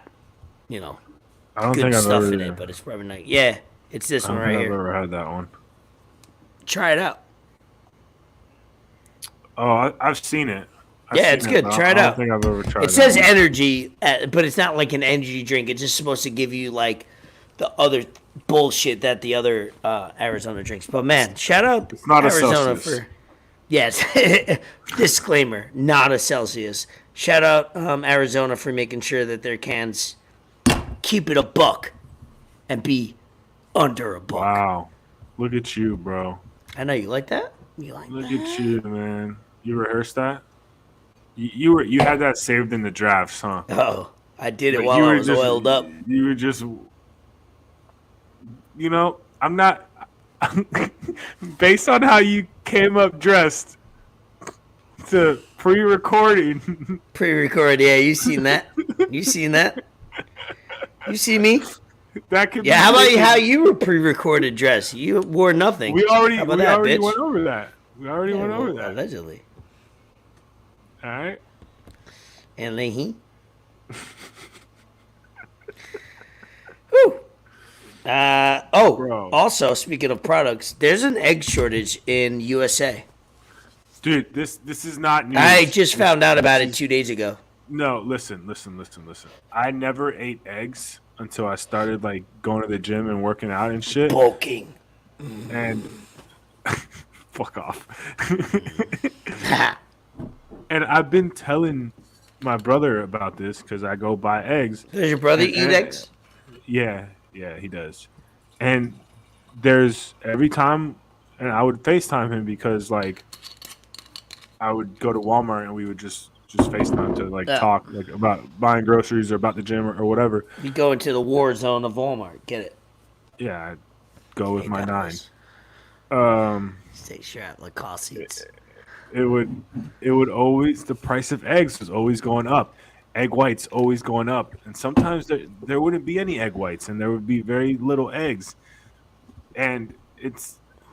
I don't good think I've stuff ever, in it, but it's probably not. Yeah, it's this I one don't right think I've here. ever had that one. Try it out. Oh, I've seen it. Yeah, it's good. Try it I out. don't think I've ever tried It says that. energy, but it's not like an energy drink. It's just supposed to give you like the other bullshit that the other Arizona drinks. But man, shout out It's not a Arizona Celsius. for yes. Disclaimer: not a Celsius. Shout out Arizona for making sure that their cans keep it a buck and be under a buck. Wow. Look at you, bro. I know you like that. You like Look that? at you, man. You rehearsed that? You had that saved in the drafts, huh? Oh, I did it But while you I were was just- oiled up. You were just, I'm not. Based on how you came up dressed to pre-recording, Pre-recorded, yeah. You seen that? You seen that? You see me? that could. Yeah. be How about taken- how you were pre-recorded dress? You wore nothing. We already How about that, bitch? went over that. We already Yeah, went over well, that. allegedly. All right. And then he. Whew. Bro. Also, speaking of products, there's an egg shortage in USA. Dude, this is not news. I just found out about it 2 days ago. No, listen. I never ate eggs until I started like going to the gym and working out and shit. Bulking. And fuck off. And I've been telling my brother about this because I go buy eggs. Does your brother eat eggs? Yeah, he does. And there's every time, and I would FaceTime him because like I would go to Walmart and we would just FaceTime to like Yeah. talk like about buying groceries or about the gym or whatever. You go into the war zone of Walmart. Get it? Yeah, I'd go with my nine. $9. Stay strapped like car seats. It would always, the price of eggs was always going up. Egg whites always going up, and sometimes there wouldn't be any egg whites, and there would be very little eggs. And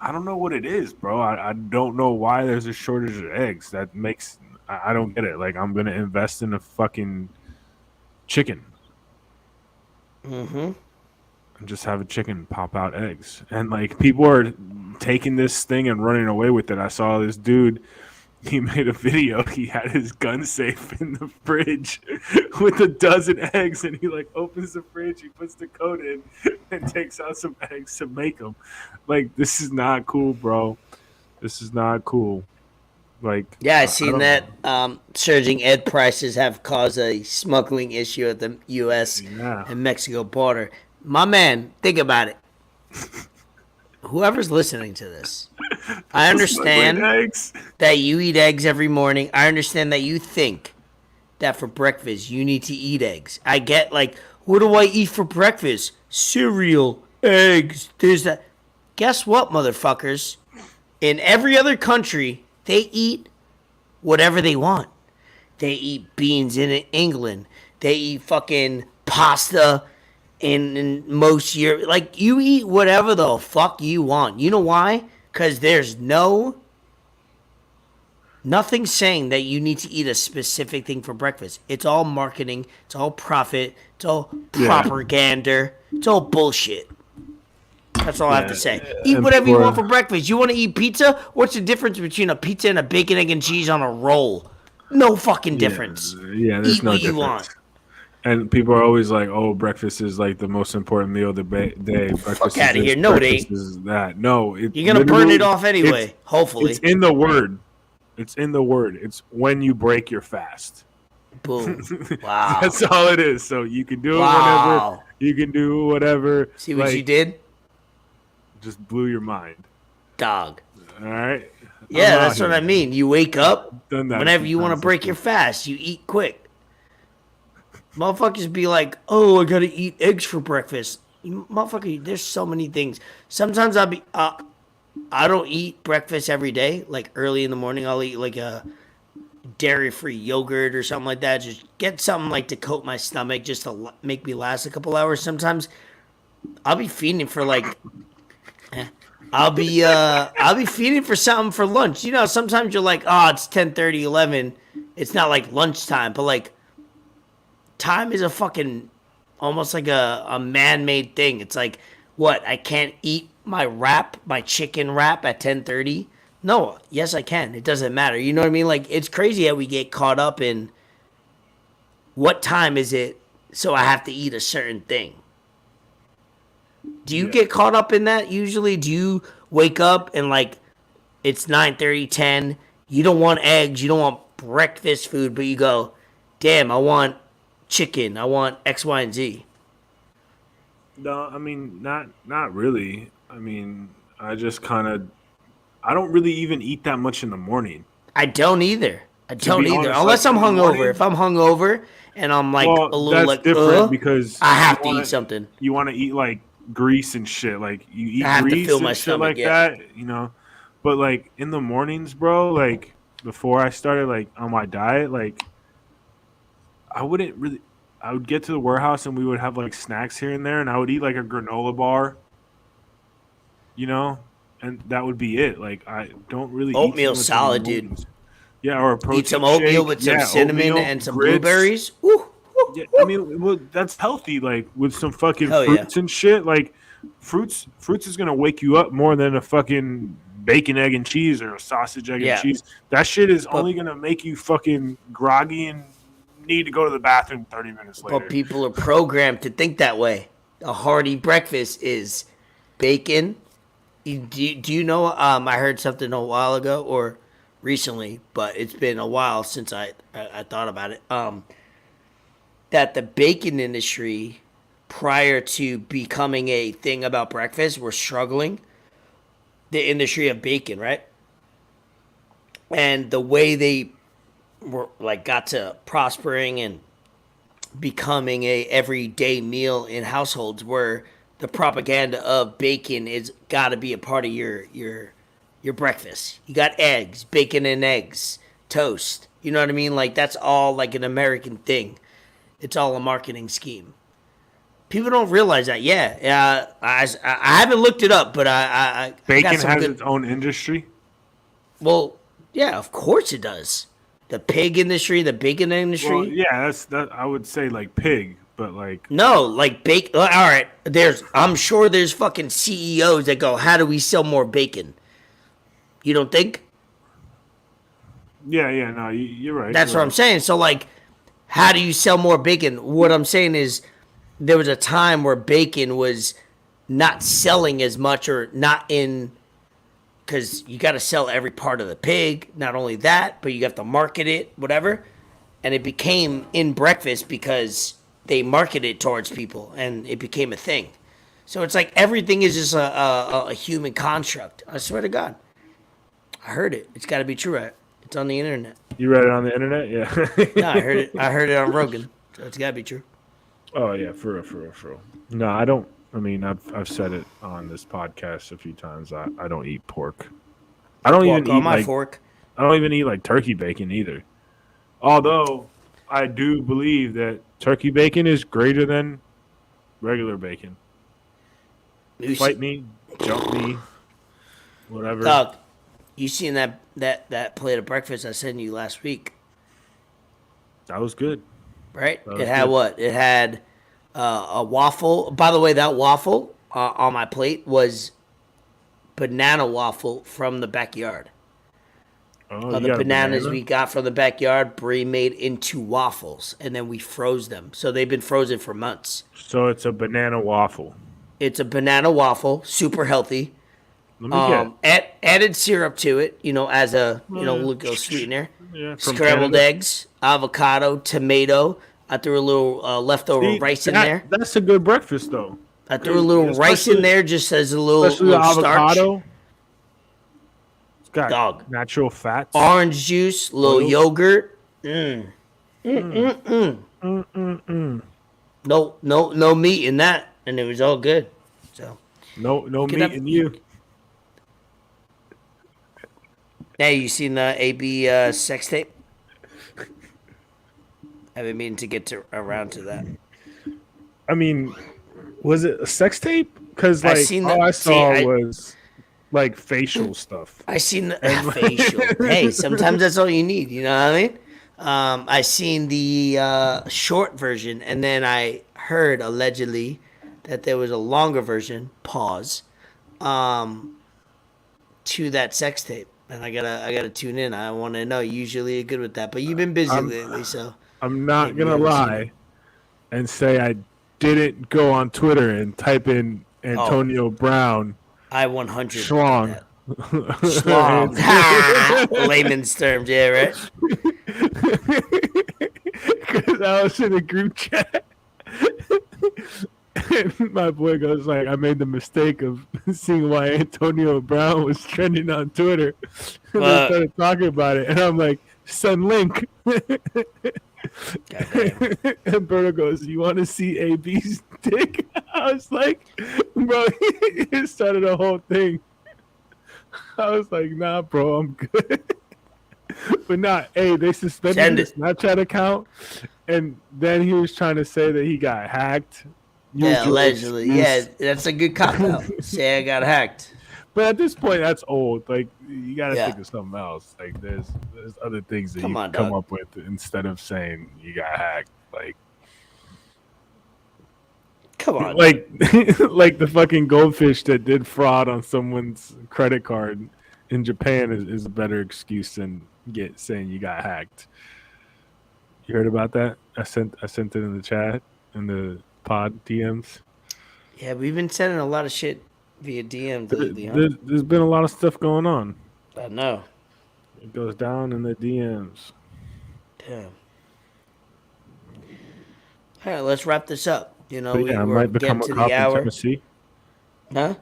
I don't know what it is, bro. I don't know why there's a shortage of eggs. I don't get it. Like, I'm gonna invest in a fucking chicken. Mm-hmm. And just have a chicken pop out eggs. And like people are taking this thing and running away with it. I saw this dude, he made a video. He had his gun safe in the fridge with a dozen eggs, and he like opens the fridge, he puts the code in, and takes out some eggs to make them. Like, this is not cool, bro. This is not cool. Like, Yeah, I seen don't that. Surging egg prices have caused a smuggling issue at the U.S. Yeah. and Mexico border. My man, think about it. Whoever's listening to this, I understand eggs. that you eat eggs every morning. I understand that you think that for breakfast you need to eat eggs. I get like, what do I eat for breakfast? Cereal, eggs, there's that. Guess what, motherfuckers? In every other country, they eat whatever they want. They eat beans in England. They eat fucking pasta in most year. Like, you eat whatever the fuck you want. You know why? Because there's nothing saying that you need to eat a specific thing for breakfast. It's all marketing. It's all profit. It's all propaganda. It's all bullshit. That's all I have to Yeah, say. Eat and whatever you people want are- for breakfast. You want to eat pizza? What's the difference between a pizza and a bacon, egg, and cheese on a roll? No fucking difference. Yeah, there's Eat no what you difference. want. And people are always like, "Oh, breakfast is like the most important meal of the day. Breakfast is outta this. here. No, it breakfast ain't. is that." No, You're gonna burn it off anyway. It's Hopefully. in the word. It's in the word. It's when you break your fast. Boom. Wow. That's all it is. So you can do it Wow. whenever. You can do whatever. See what you did, Just blew your mind. dog. All right. Yeah, I'm that's out what I here. mean. You wake up Done that a whenever few you want to times break this your week. fast. You eat quick. Motherfuckers be like, "Oh, I gotta eat eggs for breakfast." Motherfucker, there's so many things. Sometimes I don't eat breakfast every day. Like early in the morning, I'll eat like a dairy-free yogurt or something like that. Just get something like to coat my stomach, just to make me last a couple hours. Sometimes I'll be feeding for like, I'll be feeding for something for lunch. You know, sometimes you're like, oh, it's 10:30, 11. It's not like lunchtime, but like, time is a fucking almost like a man-made thing. It's like, what? I can't eat my chicken wrap at 10:30. No, yes I can. It doesn't matter. You know what I mean? Like, it's crazy how we get caught up in what time is it, so I have to eat a certain thing. Do you get caught up in that usually? Do you wake up and like it's 9:30, 10, you don't want eggs, you don't want breakfast food, but you go, damn, I want chicken, I want X, Y, and Z. No, I mean not really. I mean, I just kind of I don't really even eat that much in the morning. I don't either. be honest, Unless like, I'm in the hungover. morning- If I'm hungover and I'm like Well, a little that's like, different because I have you to wanna- eat something. You want to eat like grease and shit. Like you eat I have to grease fill and my shit stomach, like yeah. that, you know. But like in the mornings, bro, like before I started like on my diet, like I wouldn't really. I would get to the warehouse and we would have like snacks here and there, and I would eat like a granola bar, you know, and that would be it. Like I don't really eat Oatmeal too much in the solid, dude. mornings. Yeah, or a protein Eat some oatmeal shake. with some Yeah, cinnamon oatmeal, and some grits. blueberries. Woo, woo, Yeah, woo. I mean, well, that's healthy. Like with some fucking Hell yeah. fruits and shit. Like fruits is gonna wake you up more than a fucking bacon, egg, and cheese or a sausage, egg, Yeah. and cheese. That shit is only gonna make you fucking groggy and need to go to the bathroom 30 minutes later. But people are programmed to think that way. A hearty breakfast is bacon. Do you know? I heard something a while ago or recently, but it's been a while since I thought about it. That the bacon industry, prior to becoming a thing about breakfast, were struggling. The industry of bacon, right? And the way they were like got to prospering and becoming a everyday meal in households where the propaganda of bacon is got to be a part of your breakfast. You got eggs, bacon and eggs, toast. You know what I mean? Like that's all like an American thing. It's all a marketing scheme. People don't realize that. Yeah, I haven't looked it up, but I Bacon got some has good. its own industry. Well, yeah, of course it does. The pig industry, the bacon industry. Well, yeah, that's that. I would say like pig, but like No, like bacon. All right, I'm sure there's fucking CEOs that go, "How do we sell more bacon?" You don't think? yeah, no, you're right. That's what I'm saying. So like, how do you sell more bacon? What I'm saying is, there was a time where bacon was not selling as much or not in, because you got to sell every part of the pig. Not only that, but you have to market it, whatever. And it became in breakfast because they marketed it towards people, and it became a thing. So it's like everything is just a human construct. I swear to God, I heard it. It's got to be true. It's on the internet. You read it on the internet, yeah. No, I heard it. I heard it on Rogan. So it's got to be true. Oh yeah, for real. No, I don't. I mean, I've said it on this podcast a few times. I don't eat pork. I don't even on eat my like fork. I don't even eat like turkey bacon either. Although I do believe that turkey bacon is greater than regular bacon. Fight me, jump me, whatever. Doug, you seen that plate of breakfast I sent you last week, That was good. right? That was It had good. what? It had a waffle. By the way, that waffle on my plate was banana waffle from the backyard. Oh, The you got a bananas banana? we got from the backyard, Brie made into waffles, and then we froze them. So they've been frozen for months. So it's a banana waffle. It's a banana waffle, super healthy. Let me get. Added syrup to it, as a Yeah. little sweetener. Yeah, from Scrambled Canada. eggs, avocado, tomato. I threw a little leftover See, rice in there. That's a good breakfast, though. I threw a little rice in there just as a little Especially the starch. avocado. It's got Dog. natural fats. Orange juice, little Oil. yogurt. No meat in that, and it was all good. So No Get meat up. in you. now you seen the AB sex tape? I've been meaning to get around to that. I mean, was it a sex tape? Because I like seen all the- I saw see, I- was like facial stuff. I seen the facial. Hey, sometimes that's all you need. You know what I mean? I seen the short version, and then I heard allegedly that there was a longer version. Pause. To that sex tape, and I gotta tune in. I want to know. Usually you're good with that, but you've been busy lately, so I'm not Maybe gonna I've seen lie and say I didn't go on Twitter and type in Antonio Brown I 100 schlong. Schlong. Ha! Layman's terms, yeah, right. Because I was in a group chat. And my boy goes like, I made the mistake of seeing why Antonio Brown was trending on Twitter. And they started talking about it. And I'm like, send link. Goddamn. And Berto goes, you want to see AB's dick? I was like, bro, it started a whole thing. I was like, nah, bro, I'm good. But not, hey, they suspended Send his it. Snapchat account. And then he was trying to say that he got hacked. Yeah, Usual allegedly. excuse. Yeah, that's a good cop out. Say I got hacked. But at this point, that's old. Like, you got to Yeah. think of something else. Like, there's other things that Come you on, can come dog. up with instead of saying you got hacked. Come on. Like like the fucking goldfish that did fraud on someone's credit card in Japan is a better excuse than saying you got hacked. You heard about that? I sent it in the chat in the pod DMs. Yeah, we've been sending a lot of shit via DM lately, huh? There's been a lot of stuff going on. I know. It goes down in the DMs. Damn. All right, let's wrap this up. But yeah, I we're might become getting a to cop the in hour. Tennessee. Huh?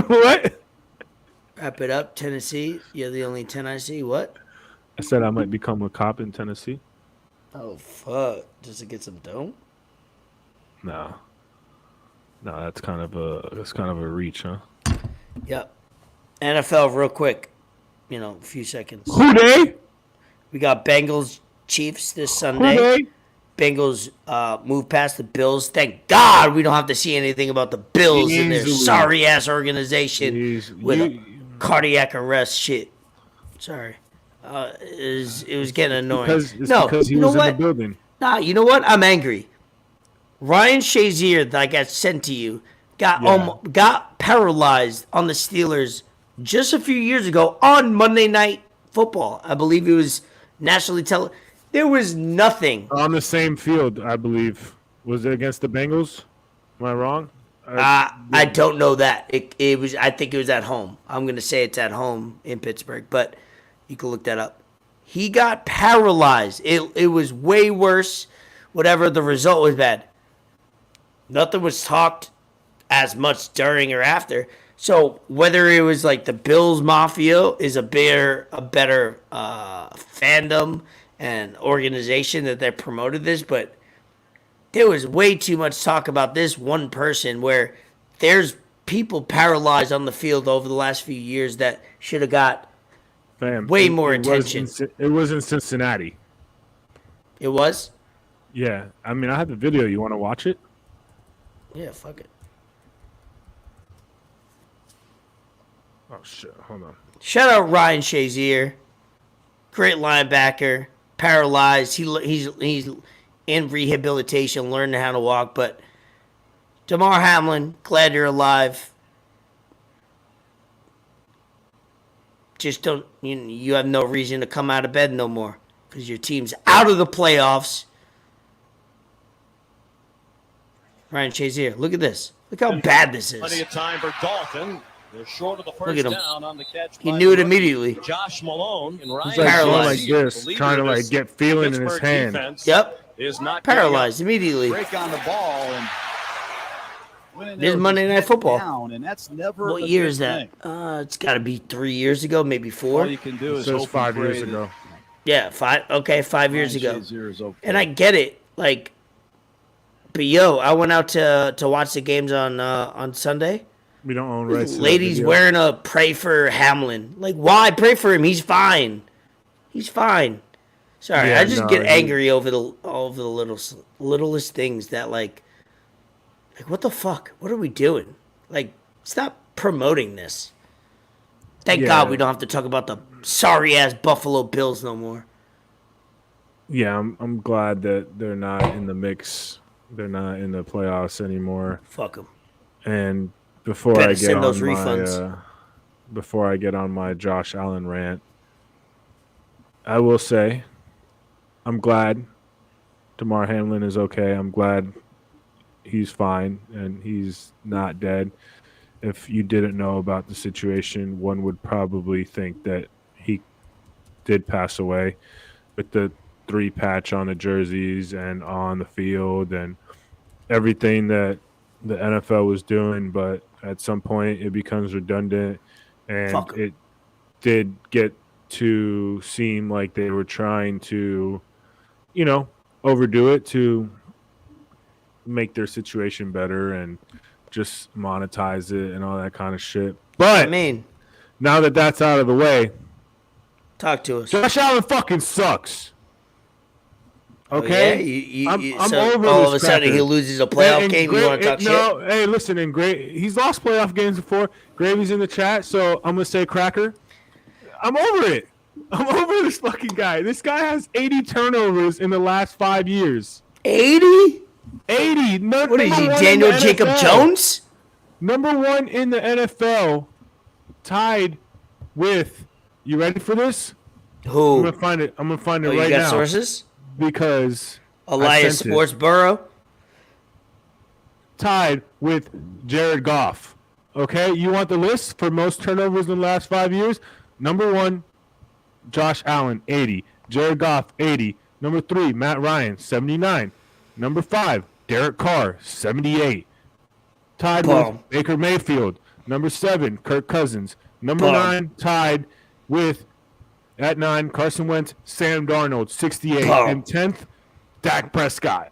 What? Wrap it up, Tennessee. You're the only 10 I see. What? I said I might become a cop in Tennessee. Oh, fuck. Just to get some dough? No, that's kind of a reach, huh? Yep. NFL, real quick. A few seconds. Who they? We got Bengals Chiefs this Who Sunday. they? Bengals move past the Bills. Thank God we don't have to see anything about the Bills and their Easily. sorry ass organization with You- cardiac arrest shit. Sorry. It was getting annoying. because he you know was in the what? building. Nah, you know what? I'm angry. Ryan Shazier, that I got sent to you, got paralyzed on the Steelers just a few years ago on Monday Night Football. I believe it was nationally televised. There was nothing. On the same field, I believe. Was it against the Bengals? Am I wrong? I don't know that. It was. I think it was at home. I'm gonna say it's at home in Pittsburgh, but you can look that up. He got paralyzed. It was way worse. Whatever, the result was bad. Nothing was talked as much during or after. So whether it was like the Bills Mafia is a better fandom and organization that they promoted this, but there was way too much talk about this one person where there's people paralyzed on the field over the last few years that should have got Fam, way more it was attention. It was in Cincinnati. It was? Yeah, I mean, I have the video. You want to watch it? Yeah, fuck it. Oh shit! Hold on. Shout out Ryan Shazier. Great linebacker. Paralyzed. He's in rehabilitation, learning how to walk, but Damar Hamlin, glad you're alive. Just don't, you have no reason to come out of bed no more because your team's out of the playoffs. Ryan Shazier, look at this. Look how bad this is. Plenty of time for Dalton. They're short of the first down on the catch. He knew it immediately. Josh Malone and Ryan He's like going like Paralyzed. this, trying to like get feeling in his hand. Yep. Is not Paralyzed immediately. Break on the ball and This is Monday Night Football. down, and that's never What a year good is that? thing. It's got to be 3 years ago, maybe 4. All you can do It is says hope 5 and years pray ago. Yeah, 5. Okay, 5 years that ago. Shazier is okay. And I get it, like, but yo, I went out to watch the games on Sunday. We don't own rights. to that Ladies video. wearing a pray for Hamlin. Like, why pray for him? He's fine. He's fine. Sorry, Yeah, I just no, get he- angry over all of the littlest things that like what the fuck? What are we doing? Like, stop promoting this. Thank Yeah. God we don't have to talk about the sorry ass Buffalo Bills no more. Yeah, I'm glad that they're not in the mix. They're not in the playoffs anymore. Fuck them. And before Better I get send on those my refunds. before I get on my Josh Allen rant, I will say I'm glad Damar Hamlin is okay. I'm glad he's fine and he's not dead. If you didn't know about the situation, one would probably think that he did pass away with the 3 patch on the jerseys and on the field and everything that the NFL was doing, but at some point it becomes redundant, and Fuck 'em. it did get to seem like they were trying to, overdo it to make their situation better and just monetize it and all that kind of shit. But I mean, now that that's out of the way, talk to us. Josh Allen fucking sucks. Oh, Okay, yeah? I'm So over all this of a sudden cracker. he loses a playoff And game. You want to talk shit? No, hey, listen, and he's lost playoff games before. Gravy's in the chat, so I'm gonna say cracker. I'm over it. I'm over this fucking guy. This guy has 80 turnovers in the last 5 years. 80? 80. What is he, Daniel Jacob Jones? Number 1 in the NFL, tied with. You ready for this? Who? I'm gonna find it. I'm gonna find it Oh, you right got now sources? because Elias sent it. Sportsboro? tied with Jared Goff. Okay, you want the list for most turnovers in the last 5 years? Number 1, Josh Allen, 80. Jared Goff, 80. Number 3, Matt Ryan, 79. Number 5, Derek Carr, 78. Tied Boom. with Baker Mayfield. Number 7, Kirk Cousins. Number Boom. 9, tied with, at 9, Carson Wentz, Sam Darnold, 68. Boom. And 10th, Dak Prescott.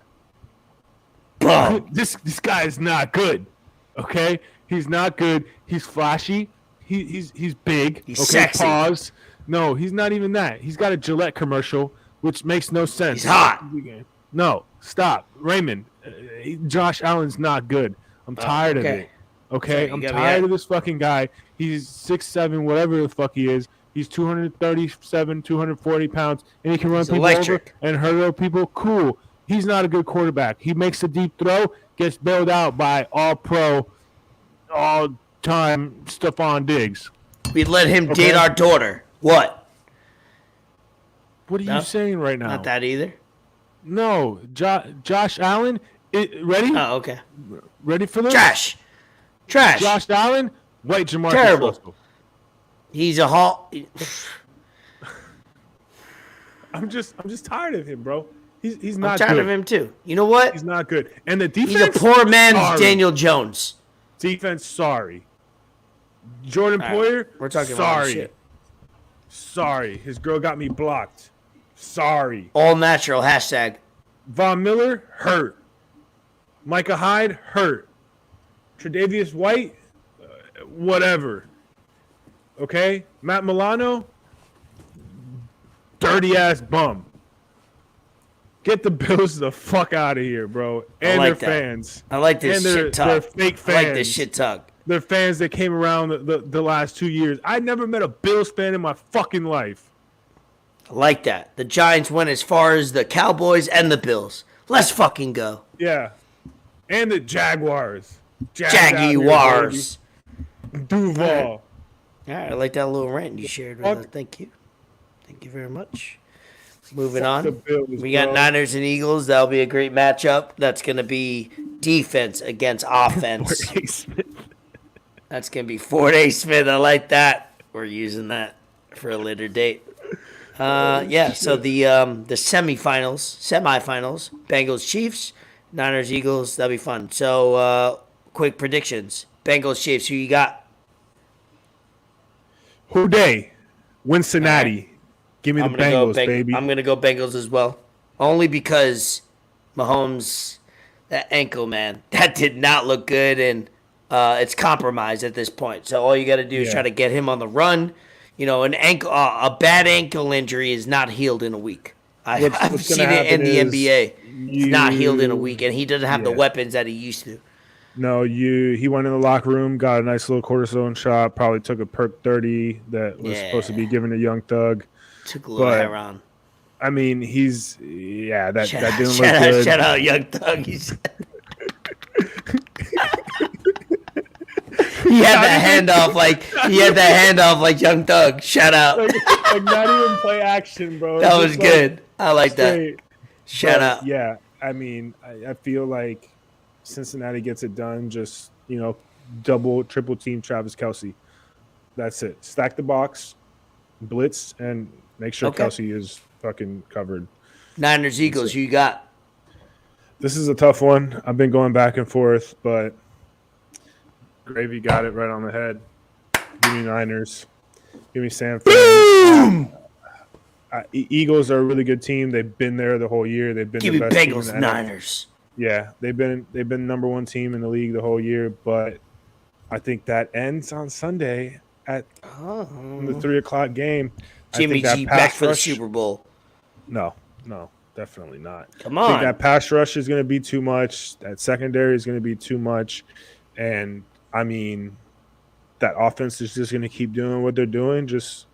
Boom. This guy is not good. Okay, he's not good. He's flashy. He's big. He's okay, sexy. pause. No, he's not even that. He's got a Gillette commercial, which makes no sense. He's hot. No, stop, Raymond. Josh Allen's not good. I'm tired of okay. it. Okay, Sorry, you I'm got me tired at- of this fucking guy. He's 6'7", whatever the fuck he is. He's 237, 240 pounds, and he can run He's people electric. over and hurt other people. Cool. He's not a good quarterback. He makes a deep throw, gets bailed out by all-pro, all-time Stephon Diggs. We'd let him Okay. date our daughter. What? What are No, you saying right now? Not that either. No, Josh Allen. Ready? Oh, okay. Ready for this? Trash. Trash. Josh Allen, white Jamarcus Terrible. Russell. He's a hall. I'm just tired of him, bro. He's I'm not tired good. of him too. You know what? He's not good. And the defense. He's a poor man's sorry. Daniel Jones. Defense, sorry. Jordan All right, Poyer, we're talking sorry. about shit. Sorry. His girl got me blocked. Sorry. All natural. Hashtag. Von Miller, hurt. Micah Hyde, hurt. Tre'Davious White, whatever. Okay? Matt Milano, dirty-ass bum. Get the Bills the fuck out of here, bro. And like their that. fans. I like this And shit talk. they're fake I like this fans. shit talk. They're fans that came around the last 2 years. I never met a Bills fan in my fucking life. I like that. The Giants went as far as the Cowboys and the Bills. Let's fucking go. Yeah. And the Jaguars. Jags out here, Jaguars. baby. Duval. All right, I like that little rant you shared with us. Thank you. Thank you very much. Moving Fuck the on. Bills, We got bro. Niners and Eagles. That'll be a great matchup. That's going to be defense against offense. That's going to be Fort A. Smith. I like that. We're using that for a later date. Yeah, so the semifinals, Bengals Chiefs, Niners Eagles, that'll be fun. So quick predictions. Bengals Chiefs, who you got? Who dey? Cincinnati. Give me the Bengals, baby. I'm gonna go Bengals as well. Only because Mahomes, that ankle, man, that did not look good, and it's compromised at this point. So all you got to do is try to get him on the run. You know, a bad ankle injury is not healed in a week. I've seen it in the NBA. It's not healed in a week, and he doesn't have the weapons that he used to. No, he went in the locker room, got a nice little cortisone shot, probably took a perk 30 that was supposed to be given to Young Thug. Took a little hair on. I mean, that didn't look good. Shout out Young Thug. He said. He had that handoff like Young Thug. Shout out. like not even play action, bro. That was good. I like that. Shout out. Yeah, I mean, I feel like Cincinnati gets it done. Just, double, triple team Travis Kelce. That's it. Stack the box, blitz, and make sure Kelce is fucking covered. Niners Eagles, who you got? This is a tough one. I've been going back and forth, but Gravy got it right on the head. Give me Niners. Give me San Fran. Eagles are a really good team. They've been there the whole year. They've been Give the me best Bengals, team in the Niners. Yeah, they've been number one team in the league the whole year, but I think that ends on Sunday at the 3:00 game. Jimmy G back for the Super Bowl. No, definitely not. Come on. I think that pass rush is going to be too much. That secondary is going to be too much. And, I mean, that offense is just going to keep doing what they're doing, just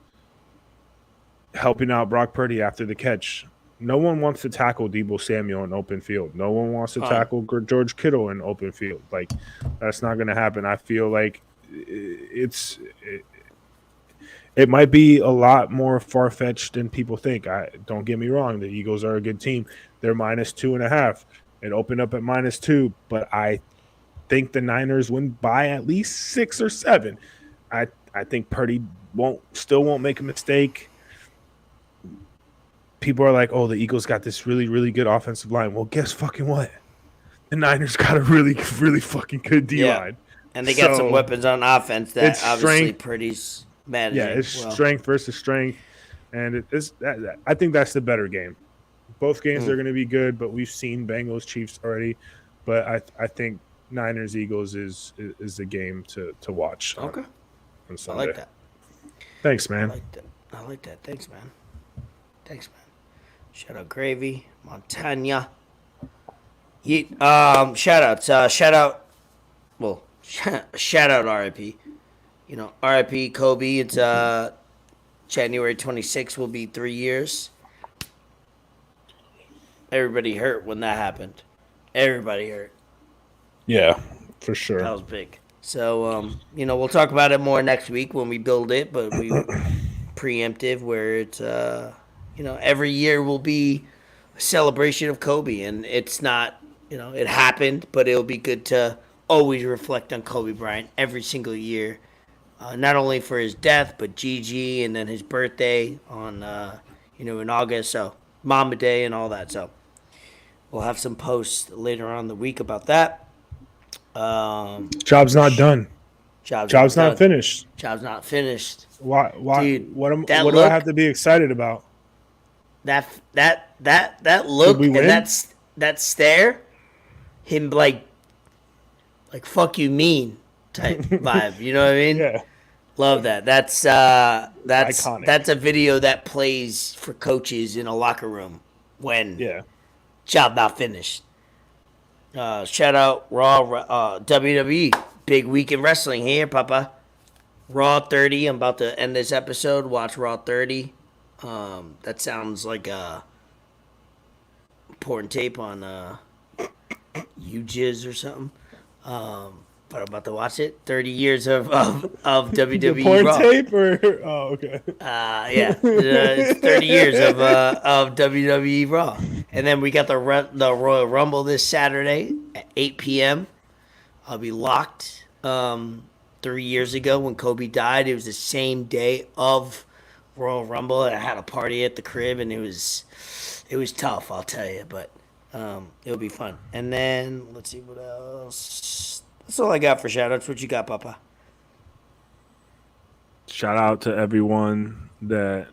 helping out Brock Purdy after the catch. No one wants to tackle Deebo Samuel in open field. No one wants to tackle George Kittle in open field. Like, that's not going to happen. I feel like it might be a lot more far-fetched than people think. Don't get me wrong. The Eagles are a good team. They're -2.5. It opened up at -2, but I think the Niners win by at least 6 or 7. I think Purdy still won't make a mistake. People are like, oh, the Eagles got this really, really good offensive line. Well, guess fucking what? The Niners got a really, really fucking good D-line. And they got some weapons on offense that obviously Purdy's managing. Yeah, it's strength versus strength. And I think that's the better game. Both games are going to be good, but we've seen Bengals Chiefs already. But I think Niners Eagles is the game to watch. Okay. On Sunday. I like that. Thanks, man. I like that. Thanks, man. Shout out Gravy, Montana. Shout outs. Shout out RIP. RIP Kobe. It's January 26th will be 3 years. Everybody hurt when that happened. Everybody hurt. Yeah, for sure. That was big. So, we'll talk about it more next week when we build it, but we preemptive where it's, every year will be a celebration of Kobe, and it's not, it happened, but it'll be good to always reflect on Kobe Bryant every single year, not only for his death, but Gigi and then his birthday on, in August, so Mama Day and all that. So we'll have some posts later on in the week about that. Job's not done. Job's not finished. Job's not finished. Why? Dude, what do I have to be excited about? That look and that stare, him like fuck you mean type vibe. You know what I mean? Yeah. Love that. That's iconic. That's a video that plays for coaches in a locker room when job not finished. Shout out Raw WWE. Big week in wrestling here, Papa. Raw 30. I'm about to end this episode. Watch Raw 30. That sounds like pouring tape on You Jizz or something. But I'm about to watch it. 30 years of WWE The porn Raw. tape or okay. Yeah, it's 30 years of WWE Raw, and then we got the Royal Rumble this Saturday at 8 p.m. I'll be locked. 3 years ago when Kobe died, it was the same day of Royal Rumble. And I had a party at the crib, and it was tough, I'll tell you, but it'll be fun. And then let's see what else. That's all I got for shoutouts. What you got, Papa? Shout out to everyone that.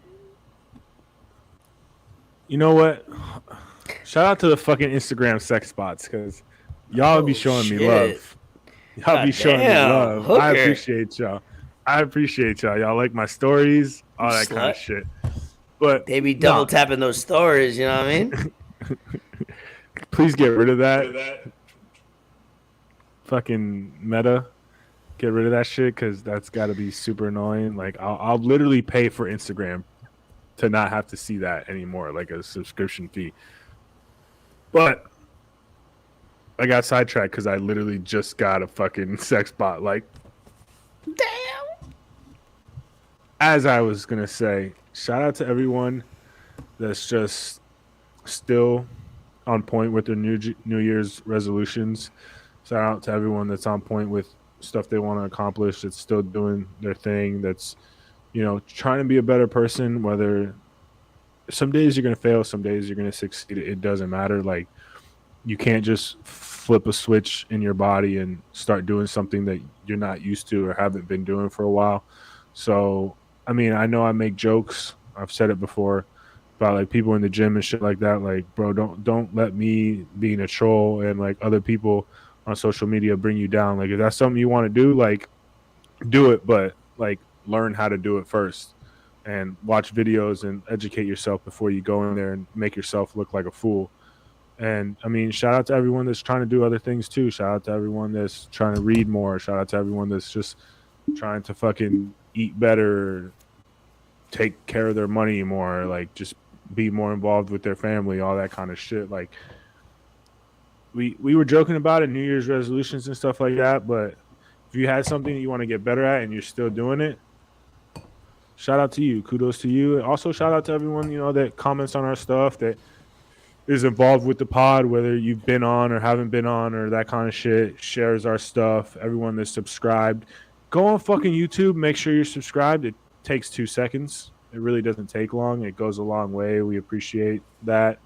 You know what? Shout out to the fucking Instagram sex bots because y'all be showing me love. Y'all be showing me love. Hooker. I appreciate y'all. Y'all like my stories, all that kind of shit. But They be double tapping those stories, you know what I mean? Please get rid of that. Fucking meta. Get rid of that shit because that's got to be super annoying. Like I'll literally pay for Instagram to not have to see that anymore, like a subscription fee. But I got sidetracked because I literally just got a fucking sex bot. Like, Damn. as I was gonna say, shout out to everyone that's just still on point with their New Year's resolutions. Shout out to everyone that's on point with stuff they want to accomplish, that's still doing their thing, that's, you know, trying to be a better person. Whether some days you're going to fail, some days you're going to succeed, it doesn't matter. Like, you can't just flip a switch in your body and start doing something that you're not used to or haven't been doing for a while. So, I mean, I know I make jokes, I've said it before, about like people in the gym and shit like that. Like, bro, don't let me being a troll and like other people on social media bring you down. Like, if that's something you want to do, like, do it, but like learn how to do it first and watch videos and educate yourself before you go in there and make yourself look like a fool. And I mean, shout out to everyone that's trying to do other things too. Shout out to everyone that's trying to read more. Shout out to everyone that's just trying to fucking eat better, take care of their money more, like just be more involved with their family, all that kind of shit. Like, we were joking about it, New Year's resolutions and stuff like that, but if you had something that you want to get better at and you're still doing it, shout out to you. Kudos to you. And also shout out to everyone, you know, that comments on our stuff, that is involved with the pod, whether you've been on or haven't been on or that kind of shit, shares our stuff, everyone that's subscribed. Go on fucking YouTube, make sure you're subscribed. It takes 2 seconds. It really doesn't take long. It goes a long way. We appreciate that.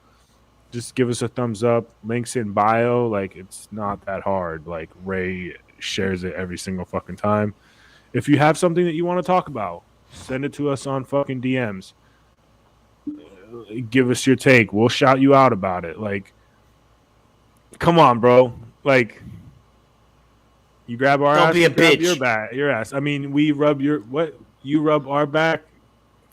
Just give us a thumbs up. Links in bio. Like, it's not that hard. Like, Ray shares it every single fucking time. If you have something that you want to talk about, send it to us on fucking DMs. Give us your take. We'll shout you out about it. Like, come on, bro. Like, you grab our Don't ass, be a you grab bitch. your ass. I mean, we rub your what? You rub our back.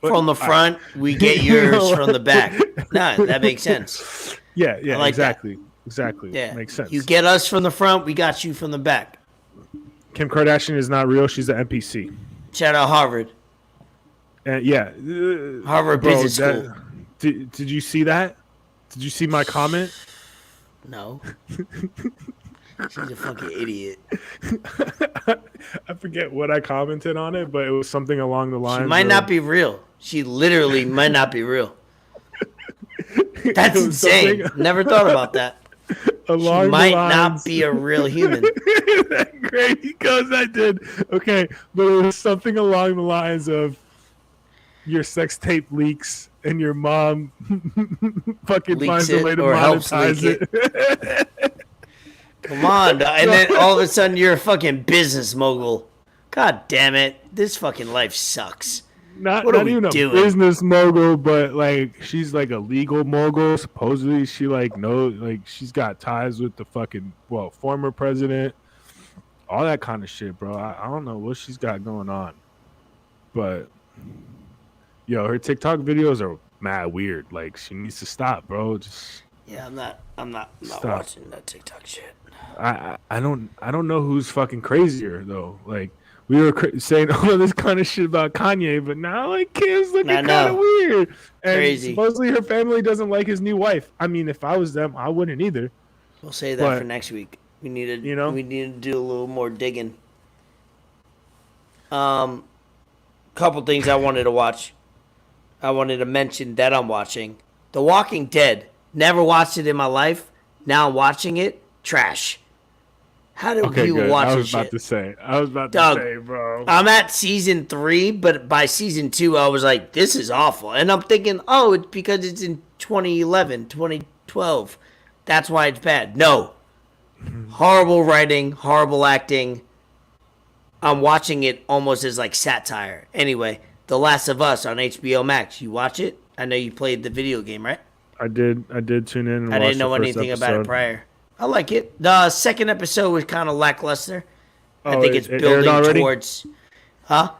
From the front, we get yours from the back. No, that makes sense. Yeah, I like exactly. that. Exactly. Yeah, Makes sense. You get us from the front, we got you from the back. Kim Kardashian is not real. She's an NPC. Shout out Harvard. And yeah. Harvard bro, Business School. Did you see that? Did you see my comment? No. She's a fucking idiot. I forget what I commented on it, but it was something along the lines She might of, not be real. She literally might not be real. That's insane. Never thought about that. Along She might the lines, not be a real human. Great, because I did. Okay, but it was something along the lines of your sex tape leaks and your mom fucking Leaks finds a it way to or helps monetize leak it. Come on, dog. And then all of a sudden you're a fucking business mogul. God damn it. This fucking life sucks. Not What are we even a doing? business mogul, but like she's like a legal mogul. Supposedly she like knows, like she's got ties with the fucking former president, all that kind of shit, bro. I don't know what she's got going on, but yo, her TikTok videos are mad weird. Like, she needs to stop, bro. Just Yeah, I'm not Stop. watching that TikTok shit. I don't know who's fucking crazier though. Like, we were saying all of this kind of shit about Kanye, but now like Kim's looking I kind know. of weird. And Crazy. supposedly her family doesn't like his new wife. I mean, if I was them, I wouldn't either. We'll save that But, for next week. We need to, you know? we need to do a little more digging. Couple things I wanted to watch. I wanted to mention that I'm watching The Walking Dead. Never watched it in my life. Now I'm watching it. Trash. How do Okay, people good. watch I this was about shit? to say. I was about Dog, to say, bro. I'm at season 3, but by season 2, I was like, this is awful. And I'm thinking, oh, it's because it's in 2011, 2012. That's why it's bad. No. Horrible writing, horrible acting. I'm watching it almost as like satire. Anyway, The Last of Us on HBO Max. You watch it? I know you played the video game, right? I did tune in and I watch didn't know the first anything about it episode. prior. I like it. The second episode was kind of lackluster. I Oh, think it's it aired building already? towards... Huh?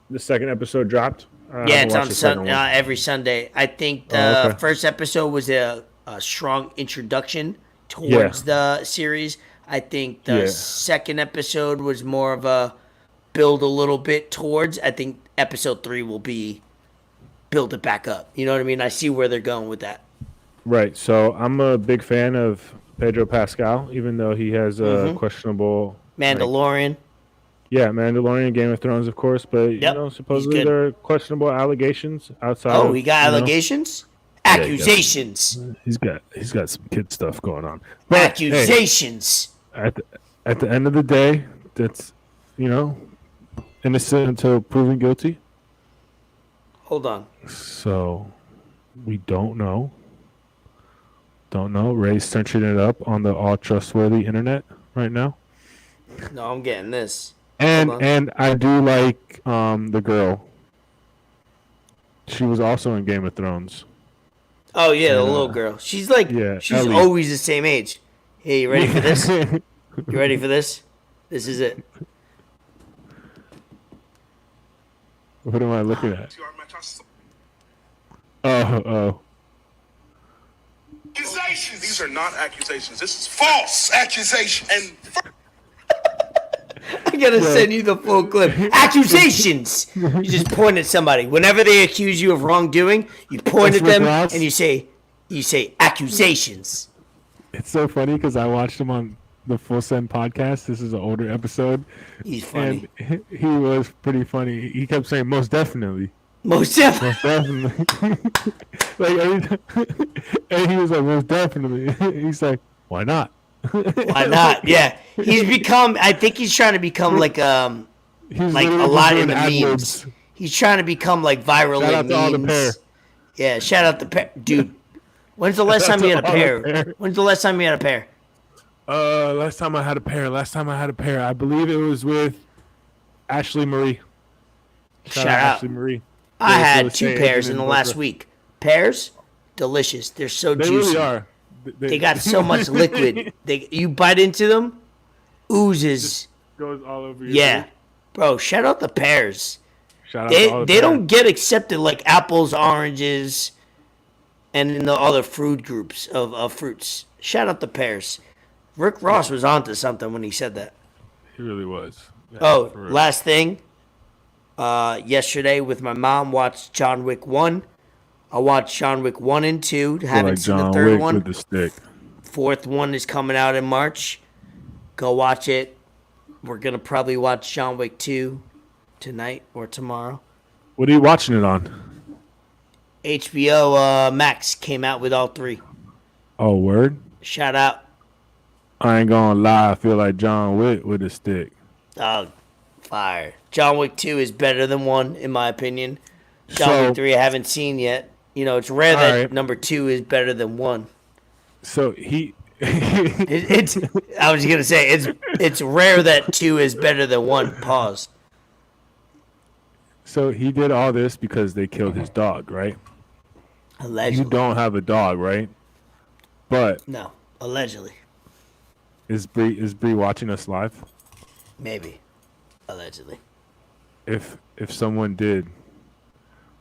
The second episode dropped? Yeah, it's on every Sunday. I think the okay. first episode was a strong introduction towards the series. I think the second episode was more of a build a little bit towards. I think episode 3 will be build it back up. You know what I mean? I see where they're going with that. Right. So I'm a big fan of Pedro Pascal, even though he has a questionable Mandalorian. Mandalorian, Game of Thrones, of course, but you know, supposedly good. there are questionable allegations outside. Oh, of, he got allegations? Accusations. He's got some kid stuff going on. But, Accusations. Hey, at the end of the day, that's innocent until proven guilty. Hold on. So we don't know. Ray's searching it up on the all trustworthy internet right now. No, I'm getting this. And I do like the girl. She was also in Game of Thrones. Oh yeah, the little girl. She's like she's Ellie. always the same age. Hey, you ready for this? You ready for this? This is it. What am I looking at? Oh. Accusations. These are not accusations. This is false accusations. And I gotta send you the full clip. Accusations. You just point at somebody. Whenever they accuse you of wrongdoing, you point That's at them Rick Ross. and you say accusations. It's so funny because I watched him on the Full Send podcast. This is an older episode. He's funny. And he was pretty funny. He kept saying, most definitely. Most definitely. Most definitely. Like every time, and he was like, most definitely. He's like, why not? Why not? Yeah. I think he's trying to become like like a lot in the memes. He's trying to become like viral Shout out to all the pair. memes. Yeah, shout out the pair. Dude, when's the last time you had a pair? When's the last time you had a pair? Last time I had a pair, I believe it was with Ashley Marie. Shout out. Ashley Marie. I had 2 pairs in the last week. Pears, delicious. They're so They juicy. really are. They got so much liquid. You bite into them, oozes. Goes all over your Yeah, face. bro. Shout out the pears. Shout out to all the They pair. don't get accepted like apples, oranges, and in the other fruit groups of fruits. Shout out the pears. Rick Ross was onto something when he said that. He really was. Yeah, Oh, for real. last thing. Yesterday with my mom watched John Wick 1. I watched John Wick 1 and 2. Haven't like seen the John 3rd Wick one. with the stick. 4th one is coming out in March. Go watch it. We're going to probably watch John Wick 2 tonight or tomorrow. What are you watching it on? HBO Max came out with all 3. Oh, word? Shout out. I ain't gonna lie. I feel like John Wick with a stick. Dog. Fire. John Wick 2 is better than 1, in my opinion. John So- Wick 3 I haven't seen yet. You know, it's rare that Alright. number 2 is better than 1. So he. It's I was gonna say it's rare that 2 is better than 1. Pause. So he did all this because they killed his dog, right? You Allegedly. don't have a dog, right? But No. Allegedly. is Bree watching us live? Maybe. Allegedly. If someone did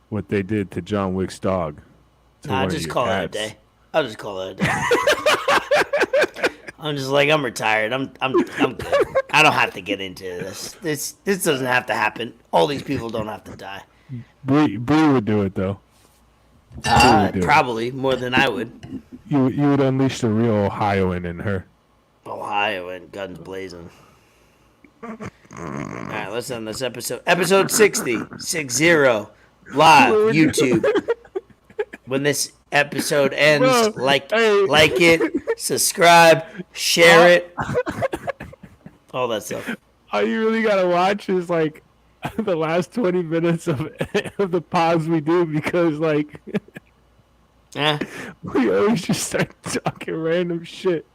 what they did to John Wick's dog, to Nah, one of just your call it a cats, day. I'll just call it a day. I'm just like, I'm retired. I'm good. I don't have to get into this. This doesn't have to happen. All these people don't have to die. Bree would do it though. would do it? Probably more than I would. You would unleash the real Ohioan in her. Ohio and guns blazing. All right, let's end this episode. Episode 60, 60, live, YouTube. When this episode ends, Bro, like hey. it, subscribe, share it, all that stuff. All you really gotta watch is like the last 20 minutes of the pods we do, because like we always just start talking random shit.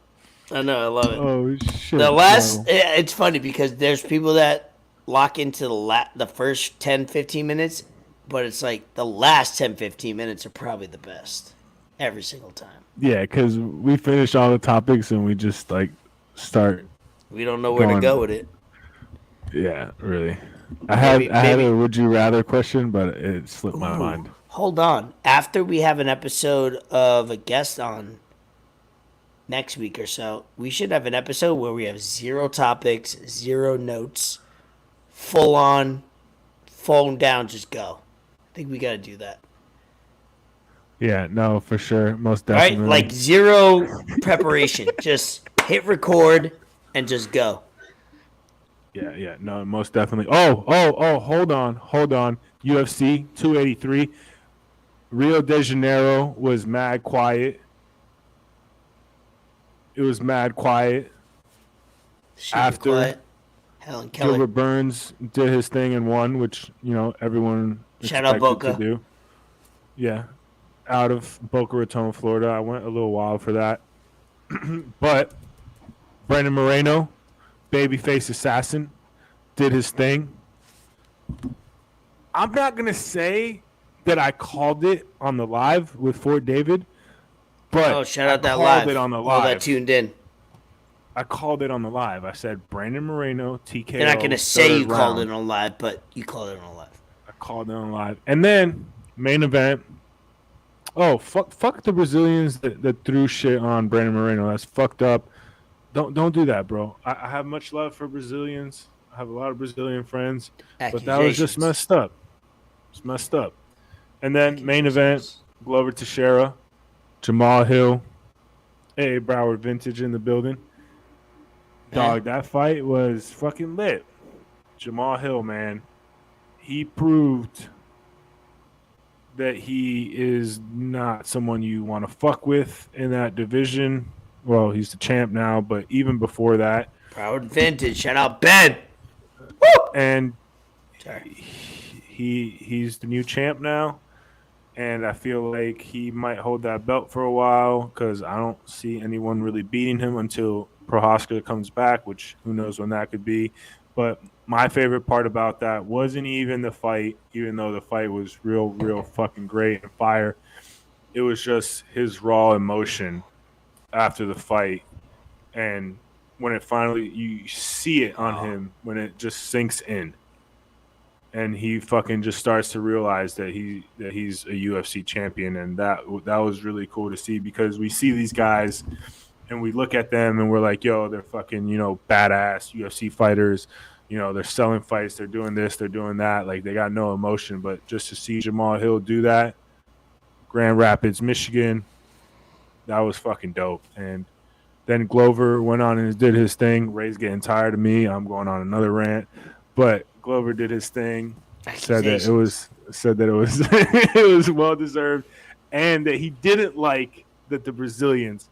I know, I love it. Oh shit! The last, it's funny because there's people that lock into the first 10, 15 minutes, but it's like the last 10, 15 minutes are probably the best every single time. Yeah, because we finish all the topics and we just like start. We don't know where to go with it. Yeah, really. I had a would you rather question, but it slipped my mind. Hold on. After we have an episode of a guest on next week or so, we should have an episode where we have 0 topics, 0 notes, full on, phone down, just go. I think we got to do that. Yeah, no, for sure. Most All definitely. right, like 0 preparation. Just hit record and just go. Yeah, no, most definitely. Oh, hold on. UFC 283. Rio de Janeiro was mad quiet. It was mad quiet. After quiet. Helen Keller. Gilbert Burns did his thing and won, which, you know, everyone Shout out expected Boca. to do. Yeah, out of Boca Raton, Florida. I went a little wild for that. But Brandon Moreno, babyface assassin, did his thing. I'm not going to say that I called it on the live with Fort David, but shout out that I live. called it on the All live. that tuned in. I called it on the live. I said Brandon Moreno, TKO. You're not going to say you called round. it on live, but you called it on live. I called it on live. And then, main event. Oh, fuck the Brazilians that threw shit on Brandon Moreno. That's fucked up. Don't do that, bro. I have much love for Brazilians. I have a lot of Brazilian friends. But that was just messed up. It's messed up. And then, main event, Glover Teixeira, Jamal Hill, A.A. Broward Vintage in the building. Dog, that fight was fucking lit. Jamal Hill, man. He proved that he is not someone you want to fuck with in that division. Well, he's the champ now, but even before that. Proud Vintage. Shout out Ben. Woo! And Sorry. he's the new champ now. And I feel like he might hold that belt for a while because I don't see anyone really beating him until Prohaska comes back, which who knows when that could be. But my favorite part about that wasn't even the fight, even though the fight was real fucking great and fire. It was just his raw emotion after the fight. And when it finally, you see it on him, when it just sinks in. And he fucking just starts to realize that he's a UFC champion. And that was really cool to see because we see these guys and we look at them and we're like, yo, they're fucking, badass UFC fighters. They're selling fights. They're doing this. They're doing that. Like, they got no emotion. But just to see Jamal Hill do that, Grand Rapids, Michigan, that was fucking dope. And then Glover went on and did his thing. Ray's getting tired of me. I'm going on another rant. But Glover did his thing. Said that it was it was well deserved, and that he didn't like that the Brazilians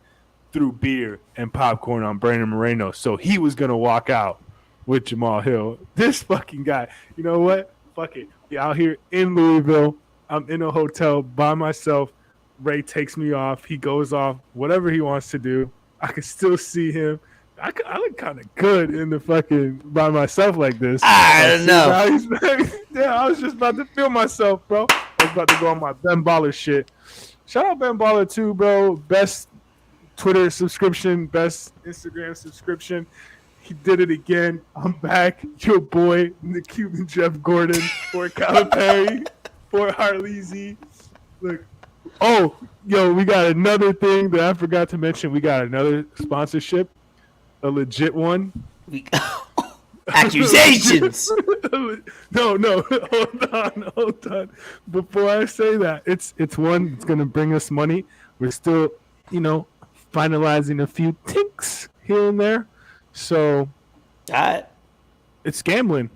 threw beer and popcorn on Brandon Moreno, so he was gonna walk out with Jamal Hill. This fucking guy. You know what? Fuck it. Yeah, out here in Louisville. I'm in a hotel by myself. Ray takes me off. He goes off. Whatever he wants to do. I can still see him. I look kind of good in the fucking by myself like this. I don't know. Yeah, I was just about to feel myself, bro. I was about to go on my Ben Baller shit. Shout out Ben Baller too, bro. Best Twitter subscription, best Instagram subscription. He did it again. I'm back. Your boy, the Cuban Jeff Gordon for Calipari, for Harleezy. Look. Oh, yo, we got another thing that I forgot to mention. We got another sponsorship. A legit one. Accusations. No, hold on. Before I say that, it's one that's gonna bring us money. We're still, finalizing a few tinks here and there. So Alright. it's gambling.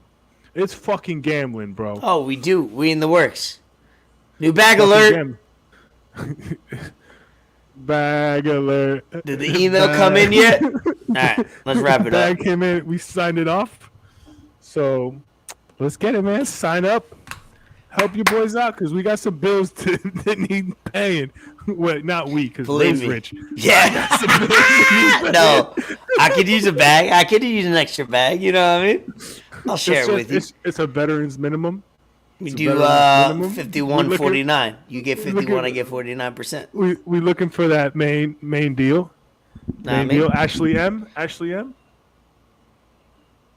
It's fucking gambling, bro. Oh, we do. We in the works. New bag Fucking alert. Bag alert. Did the email come in yet? Alright, let's wrap it up. Bag came in. We signed it off. So let's get it, man. Sign up. Help your boys out because we got some bills that need paying. Well, not we, because Ray's rich. Yeah. No, I could use a bag. I could use an extra bag. You know what I mean? I'll share it with you. It's a veteran's minimum. We do 51.49. You get 51, I get 49%. We looking for that main deal. Main deal. Ashley M.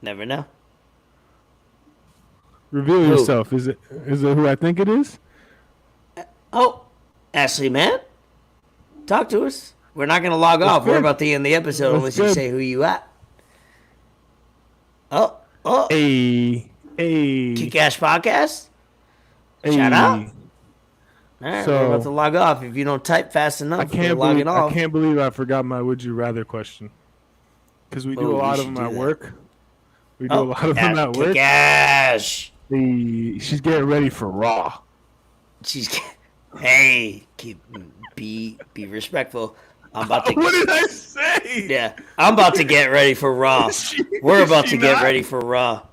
Never know. Reveal yourself. Is it who I think it is? Oh, Ashley, man, talk to us. We're not gonna log off. We're about to end the episode unless you say who you at. Oh. Hey. Kick Ass Podcast. Hey. Shout out. All right, we're about to log off. If you don't type fast enough, I can't believe I forgot my would you rather question. Because we do a lot of them at work. We do a lot of them at work. Kick Ass. She's getting ready for Raw. Hey, be respectful. I'm about to. What did I say? Yeah, I'm about to get ready for Raw. We're about to get ready for Raw.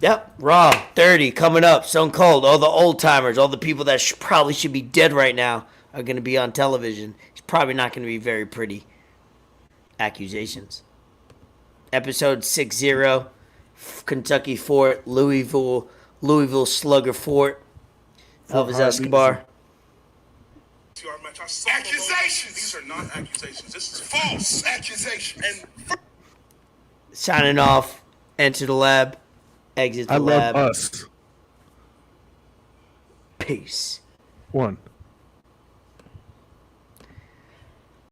Yep, Raw 30 coming up. Stone Cold. All the old timers, all the people that probably should be dead right now are going to be on television. It's probably not going to be very pretty. Accusations. Episode 60. Kentucky Fort, Louisville Slugger Fort. Elvis Escobar. Accusations. These are not accusations. This is false accusations. And Signing off. Enter the lab. Exit the lab. I love us. Peace. 1.